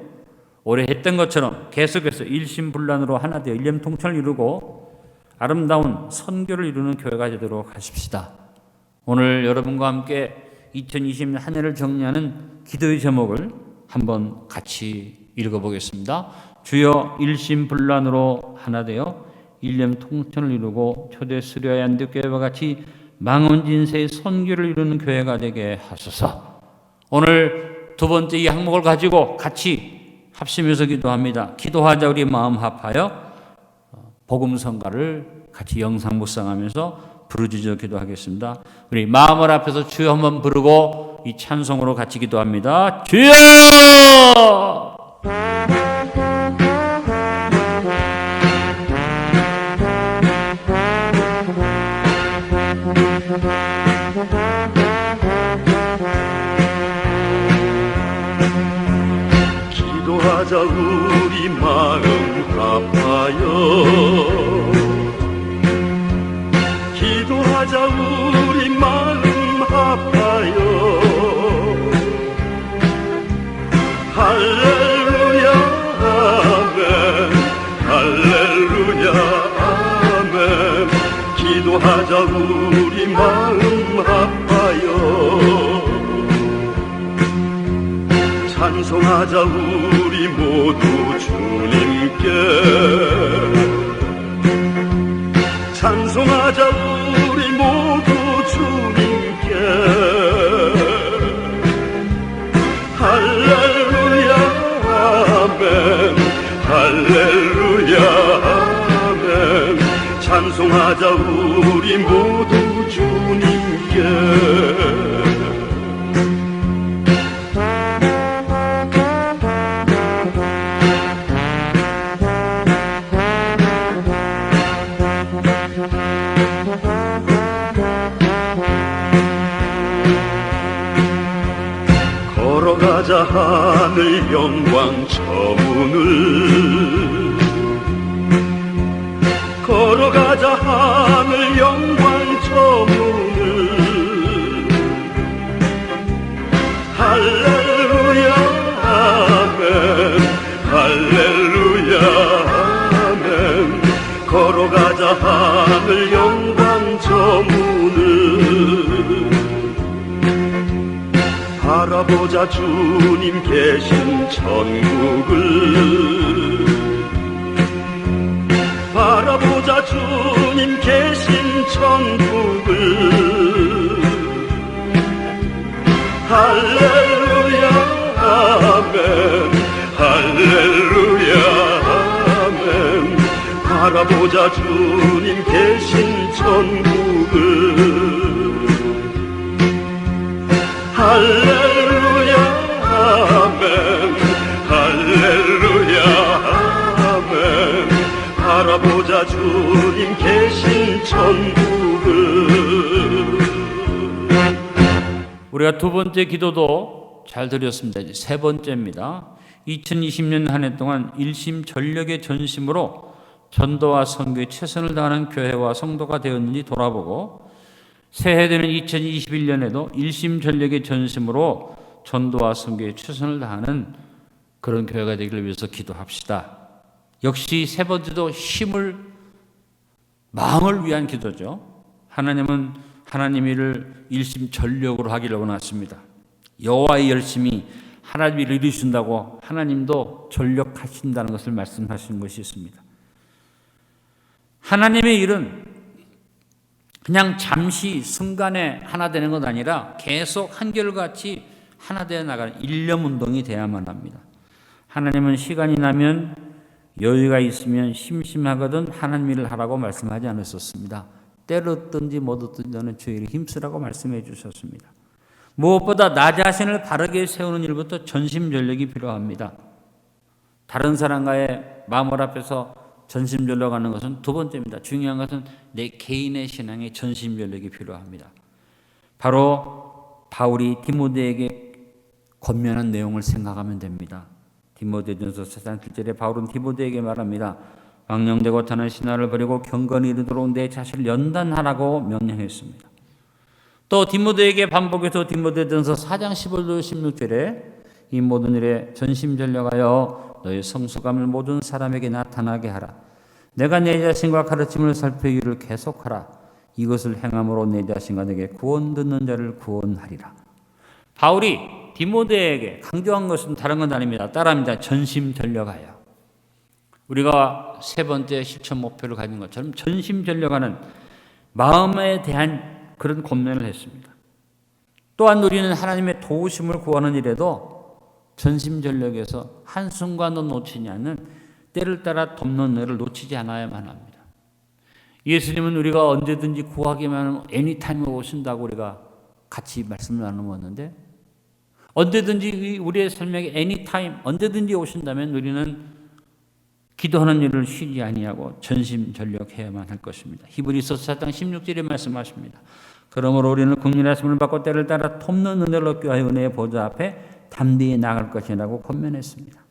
올해 했던 것처럼 계속해서 일심불란으로 하나 되어 일념 통찰을 이루고 아름다운 선교를 이루는 교회가 되도록 하십시다. 오늘 여러분과 함께 2020년 한 해를 정리하는 기도의 제목을 한번 같이 읽어보겠습니다. 주여 일심불란으로 하나 되어 일념 통천을 이루고 초대 수리아의 안디옥 교회와 같이 망원진세의 선교를 이루는 교회가 되게 하소서. 오늘 두 번째 이 항목을 가지고 같이 합심해서 기도합니다. 기도하자 우리 마음 합하여 복음성가를 같이 영상 묵상하면서 부르짖어 기도하겠습니다. 우리 마음을 합해서 주여 한번 부르고 이 찬송으로 같이 기도합니다. 주여! 기도하자 우리 마음 합하여 기도하자 우리 마음 합하여 할렐루야 아멘 할렐루야 아멘 기도하자 우리 마음 합하여 찬송하자 우리 모두 주님께 찬송하자 우리 모두 주님께 할렐루야 아멘 할렐루야 아멘 찬송하자 우리 모두 주님께 걸어가자 하늘 영광 저 문을 걸어가자 하늘 영광 저 문을 할렐루야 아멘 할렐루야 아멘 걸어가자 하늘 영광 저 문을 바라보자 주님 계신 천국을 바라보자 주님 계신 천국을 할렐루야 아멘 할렐루야 아멘 바라보자 주님 계신 천국을 할렐루야 아멘 할렐루야 아멘 바라보자 주님 계신 천국을 우리가 두 번째 기도도 잘 드렸습니다. 이제 세 번째입니다. 2020년 한 해 동안 일심 전력의 전심으로 전도와 선교에 최선을 다하는 교회와 성도가 되었는지 돌아보고 새해 되는 2021년에도 일심전력의 전심으로 전도와 선교에 최선을 다하는 그런 교회가 되기를 위해서 기도합시다. 역시 세 번째도 마음을 위한 기도죠. 하나님은 하나님 일을 일심전력으로 하기를 원하십니다. 여호와의 열심이 하나님 일을 이루신다고 하나님도 전력하신다는 것을 말씀하신 것이 있습니다. 하나님의 일은 그냥 잠시 순간에 하나 되는 것 아니라 계속 한결같이 하나 되어 나가는 일념운동이 돼야만 합니다. 하나님은 시간이 나면 여유가 있으면 심심하거든 하나님 일을 하라고 말씀하지 않으셨습니다. 때렸든지 못 얻든지 너는 주의 일에 힘쓰라고 말씀해 주셨습니다. 무엇보다 나 자신을 바르게 세우는 일부터 전심전력이 필요합니다. 다른 사람과의 마음을 앞에서 전심전력하는 것은 두 번째입니다. 중요한 것은 내 개인의 신앙에 전심전력이 필요합니다. 바로 바울이 디모데에게 권면한 내용을 생각하면 됩니다. 디모데전서 4장 7절에 바울은 디모데에게 말합니다. 망령되고 타는 신화를 버리고 경건히 이르도록 내 자신을 연단하라고 명령했습니다. 또 디모데에게 반복해서 디모데전서 4장 15절 16절에 이 모든 일에 전심전력하여 너의 성숙함을 모든 사람에게 나타나게 하라. 내가 내 자신과 가르침을 살펴기를 계속하라. 이것을 행함으로 내 자신과 내게 구원 듣는 자를 구원하리라. 바울이 디모데에게 강조한 것은 다른 건 아닙니다. 따라합니다. 전심전력하여. 우리가 세 번째 실천 목표를 가진 것처럼 전심전력하는 마음에 대한 그런 권면을 했습니다. 또한 우리는 하나님의 도우심을 구하는 일에도 전심전력에서 한순간도 놓치지 않는 때를 따라 돕는 일을 놓치지 않아야만 합니다. 예수님은 우리가 언제든지 구하기만 하면 애니타임에 오신다고 우리가 같이 말씀을 나누었는데 언제든지 우리의 삶에게 애니타임 언제든지 오신다면 우리는 기도하는 일을 쉬지 아니하고 전심전력해야만 할 것입니다. 히브리서 4장 16절에 말씀하십니다. 그러므로 우리는 긍휼하심을 받고 때를 따라 돕는 은혜를 얻기 위하여 은혜의 보좌 앞에 담대히 나갈 것이라고 권면했습니다.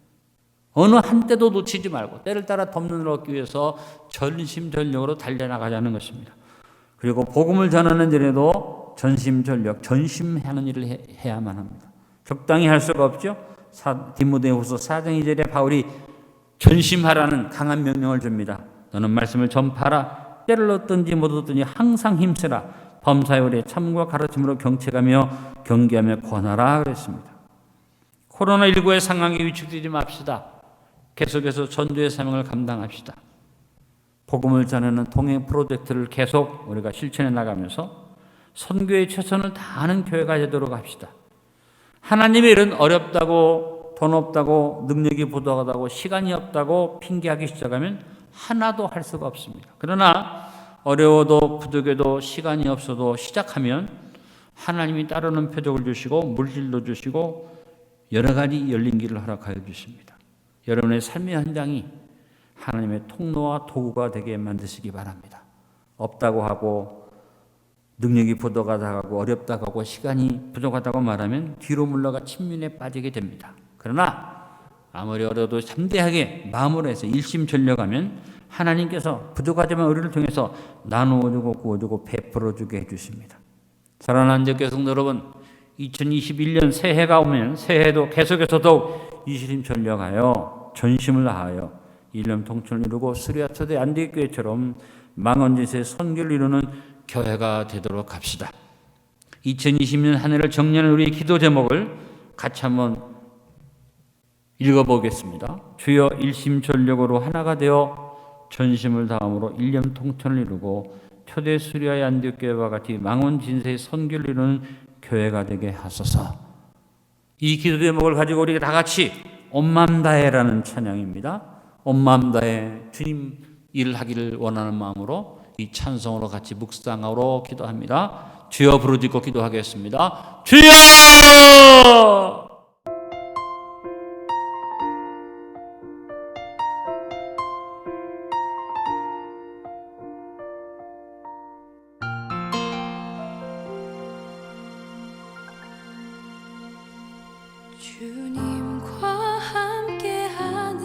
어느 한때도 놓치지 말고 때를 따라 돕는 일을 얻기 위해서 전심전력으로 달려나가자는 것입니다. 그리고 복음을 전하는 일에도 전심전력, 전심하는 일을 해야만 합니다. 적당히 할 수가 없죠. 디모데후서 4장 2절에 바울이 전심하라는 강한 명령을 줍니다. 너는 말씀을 전파하라. 때를 얻든지 못 얻든지 항상 힘쓰라. 범사요리에 참과 가르침으로 경책하며 경계하며 권하라 그랬습니다. 코로나19의 상황에 위축되지 맙시다. 계속해서 전도의 사명을 감당합시다. 복음을 전하는 통행 프로젝트를 계속 우리가 실천해 나가면서 선교에 최선을 다하는 교회가 되도록 합시다. 하나님의 일은 어렵다고, 돈 없다고, 능력이 부족하다고, 시간이 없다고 핑계하기 시작하면 하나도 할 수가 없습니다. 그러나 어려워도 부족해도 시간이 없어도 시작하면 하나님이 따르는 표적을 주시고 물질도 주시고 여러 가지 열린 길을 허락하여 주십니다. 여러분의 삶의 현장이 하나님의 통로와 도구가 되게 만드시기 바랍니다. 없다고 하고 능력이 부족하다고 하고 어렵다고 하고 시간이 부족하다고 말하면 뒤로 물러가 침륜에 빠지게 됩니다. 그러나 아무리 어려도 담대하게 마음으로 해서 일심전력하면 하나님께서 부족하지만 우리를 통해서 나누어주고 구워주고 베풀어주게 해주십니다. 사랑하는 안디옥 성도 여러분, 2021년 새해가 오면 새해도 계속해서 더욱 일심전력하여 전심을 다하여 일념 통천을 이루고 수리아 초대 안디옥 교회처럼 망원지세의 선교를 이루는 교회가 되도록 합시다. 2020년 한 해를 정리하는 우리의 기도 제목을 같이 한번 읽어보겠습니다. 주여 일심전력으로 하나가 되어 전심을 다함으로 일념 통천을 이루고 초대 수리아의 안디옥 교회와 같이 망원 진세의 선교를 이루는 교회가 되게 하소서. 이 기도 제목을 가지고 우리 다 같이 온 마음 다해라는 찬양입니다. 온 마음 다해 주님 일하기를 원하는 마음으로 이 찬송으로 같이 묵상하러 기도합니다. 주여 부르짖고 기도하겠습니다. 주여! 주님과 함께하는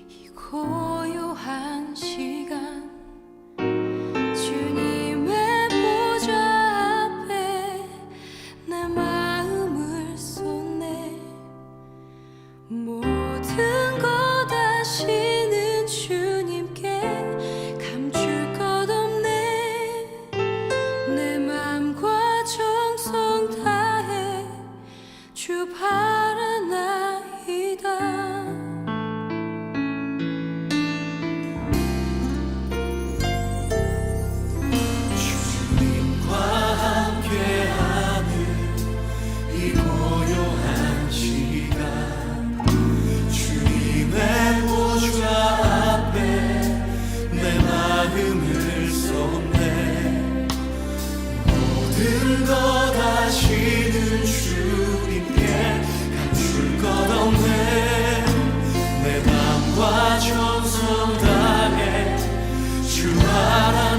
이 고요한 시간, 주님의 보좌 앞에 내 마음을 쏟네. 모든 것 아시는 주님께 감출 것 없네. 내 맘과 정성 다해 주 바라나이다. 주님과 함께하는 이 고요한 시간, 주님의 보좌 앞에 내 마음을 쏟네. 모든 것 아시는 주님께 감출 것 없네. 내 맘과 정성 다해 주 바라나이다.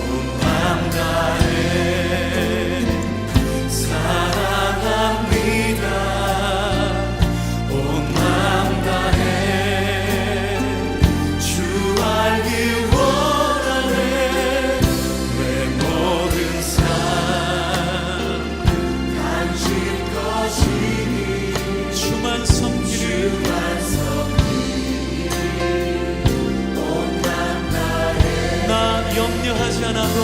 온 맘 다해 사랑합니다. 온 맘 다해 주 알기 원하네. 내 모든 삶 당신 것이니 주만 섬기리. 나 염려하지 않아도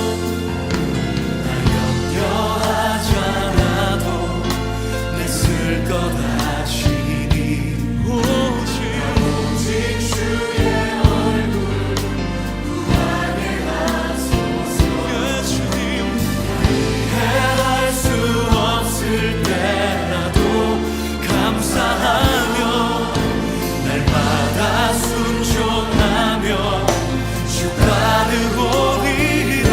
내 쓸 것 아시니. 오직 주의 얼굴 구하게 하소서. 주님 해할 수 없을 때라도 감사하며 날마다 순종하며 주 따르오리라.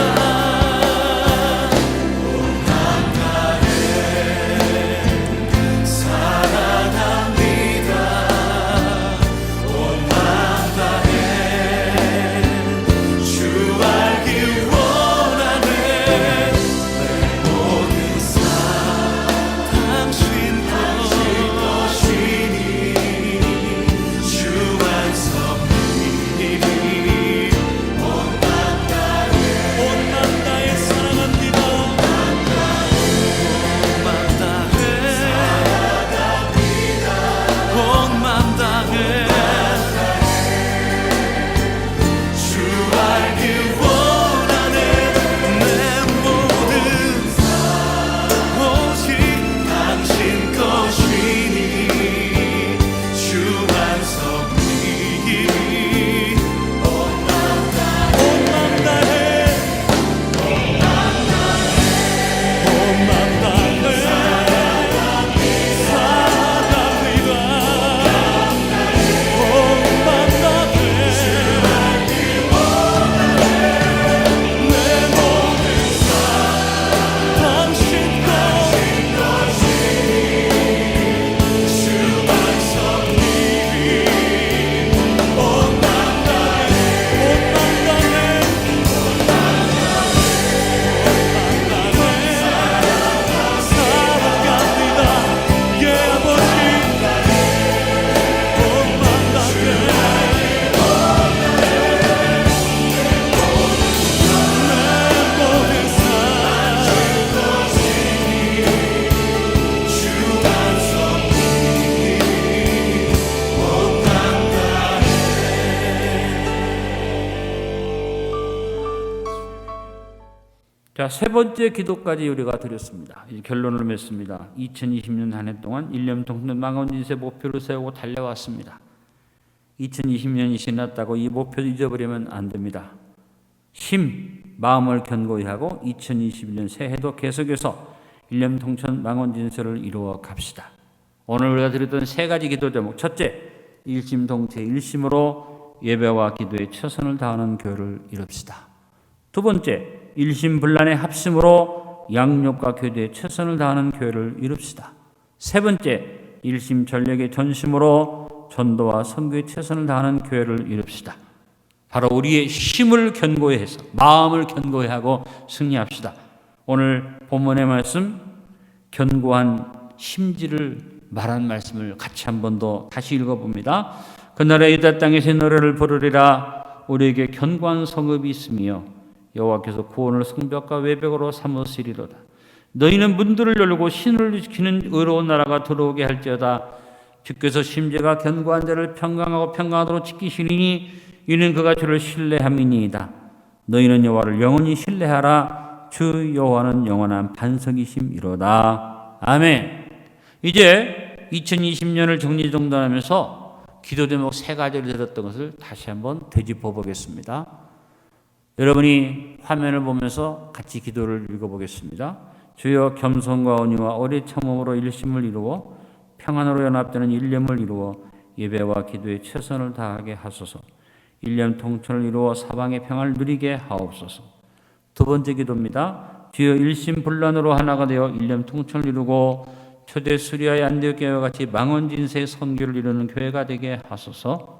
자, 세 번째 기도까지 우리가 드렸습니다. 이제 결론을 맺습니다. 2020년 한 해 동안 일념 통합 망원진세 목표를 세우고 달려왔습니다. 2020년이 지났다고 이 목표를 잊어버리면 안 됩니다. 마음을 견고히 하고 2021년 새해도 계속해서 일념 통천 망원진세를 이루어 갑시다. 오늘 우리가 드렸던 세 가지 기도 제목. 첫째, 일심동체 일심으로 예배와 기도에 최선을 다하는 교회를 이룹시다. 두 번째, 일심불란의 합심으로 양육과 교제에 최선을 다하는 교회를 이룹시다. 세 번째, 일심전력의 전심으로 전도와 선교에 최선을 다하는 교회를 이룹시다. 바로 우리의 힘을 견고히 해서 마음을 견고히 하고 승리합시다. 오늘 본문의 말씀, 견고한 심지를 말한 말씀을 같이 한 번 더 다시 읽어봅니다. 그날에 유다 땅에서 노래를 부르리라. 우리에게 견고한 성읍이 있으며 여호와께서 구원을 성벽과 외벽으로 삼으시리로다. 너희는 문들을 열고 신을 지키는 의로운 나라가 들어오게 할지어다. 주께서 심지가 견고한 자를 평강하고 평강하도록 지키시리니 이는 그가 주를 신뢰함이니이다. 너희는 여호와를 영원히 신뢰하라. 주 여호와는 영원한 반석이심이로다. 아멘. 이제 2020년을 정리정돈하면서 기도 제목 세 가지를 들었던 것을 다시 한번 되짚어 보겠습니다. 여러분이 화면을 보면서 같이 기도를 읽어보겠습니다. 주여, 겸손과 온유와 오래 참음으로 일심을 이루어 평안으로 연합되는 일념을 이루어 예배와 기도에 최선을 다하게 하소서. 일념 통천을 이루어 사방의 평안을 누리게 하옵소서. 두 번째 기도입니다. 주여, 일심불란으로 하나가 되어 일념 통천을 이루고 초대 수리아의 안디옥 교회와 같이 망원진세의 선교를 이루는 교회가 되게 하소서.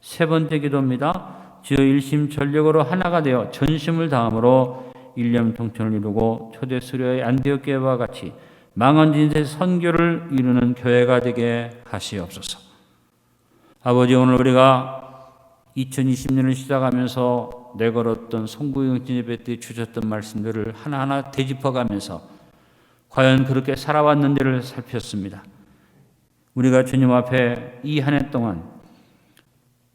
세 번째 기도입니다. 주여, 일심전력으로 하나가 되어 전심을 다함으로 일념 통천을 이루고 초대 수리아의 안디옥 교회와 같이 망원진세 선교를 이루는 교회가 되게 하시옵소서. 아버지, 오늘 우리가 2020년을 시작하면서 내걸었던 송구영진 예배 때 주셨던 말씀들을 하나하나 되짚어가면서 과연 그렇게 살아왔는지를 살폈습니다. 우리가 주님 앞에 이 한 해 동안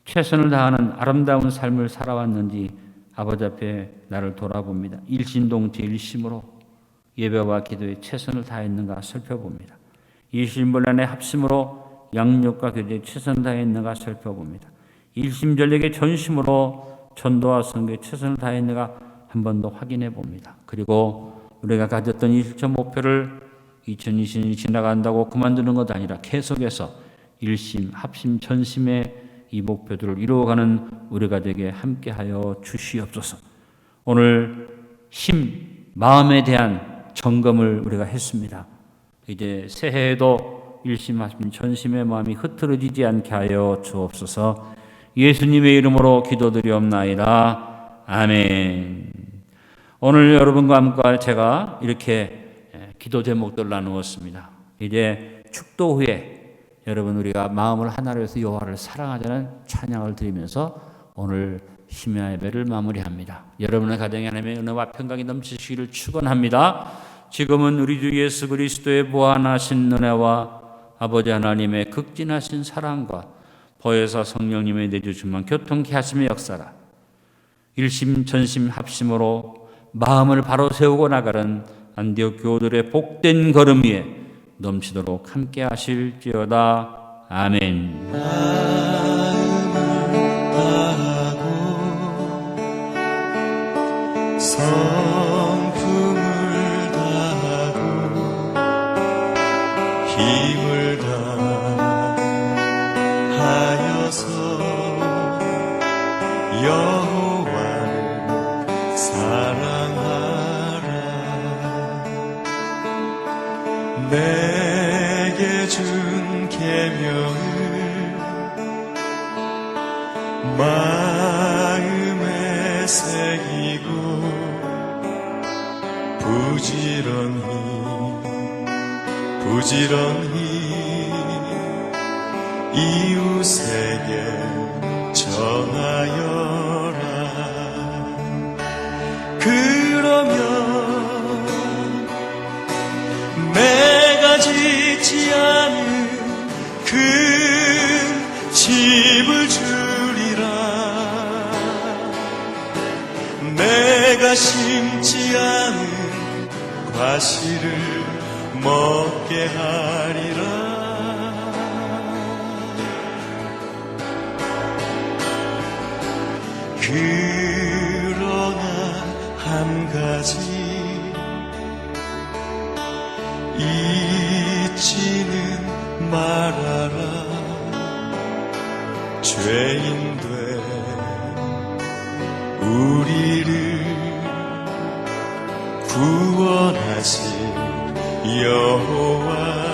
최선을 다하는 아름다운 삶을 살아왔는지 아버지 앞에 나를 돌아봅니다. 일심동체 일심으로 예배와 기도에 최선을 다했는가 살펴봅니다. 일심불란의 합심으로 양육과 교제에 최선을 다했는가 살펴봅니다. 일심전력의 전심으로 전도와 선교에 최선을 다했는가 한 번 더 확인해 봅니다. 그리고 우리가 가졌던 이 실천 목표를 2020년이 지나간다고 그만두는 것 아니라 계속해서 일심, 합심, 전심의 이 목표들을 이루어가는 우리가 되게 함께하여 주시옵소서. 오늘 마음에 대한 점검을 우리가 했습니다. 이제 새해에도 일심, 합심, 전심의 마음이 흐트러지지 않게 하여 주옵소서. 예수님의 이름으로 기도드리옵나이다. 아멘. 오늘 여러분과 함께 제가 이렇게 기도 제목들 나누었습니다. 이제 축도 후에 여러분 우리가 마음을 하나로 해서 여호와를 사랑하자는 찬양을 드리면서 오늘 심야 예배를 마무리합니다. 여러분의 가정에 하나님의 은혜와 평강이 넘치시기를 축원합니다. 지금은 우리 주 예수 그리스도의 무한하신 은혜와 아버지 하나님의 극진하신 사랑과 보혜사 성령님의 내주심만 교통케 하시며 역사라. 일심 전심 합심으로 마음을 바로 세우고 나가는 안디옥 교우들의 복된 걸음 위에 넘치도록 함께 하실지어다. 아멘. 성품을 다하고 힘을 다하여서 여호와를 사랑하라. 내게 준 계명을 마음에 새기고 부지런히 이웃에게 전하여라. 그러면 내가 짓지 않은 큰 집을 주리라. 내가 내가 심지 않은 과실을 먹게 하리라. 그러나 한 가지 잊지는 말아라. 죄인된 우리를 구원하신 여호와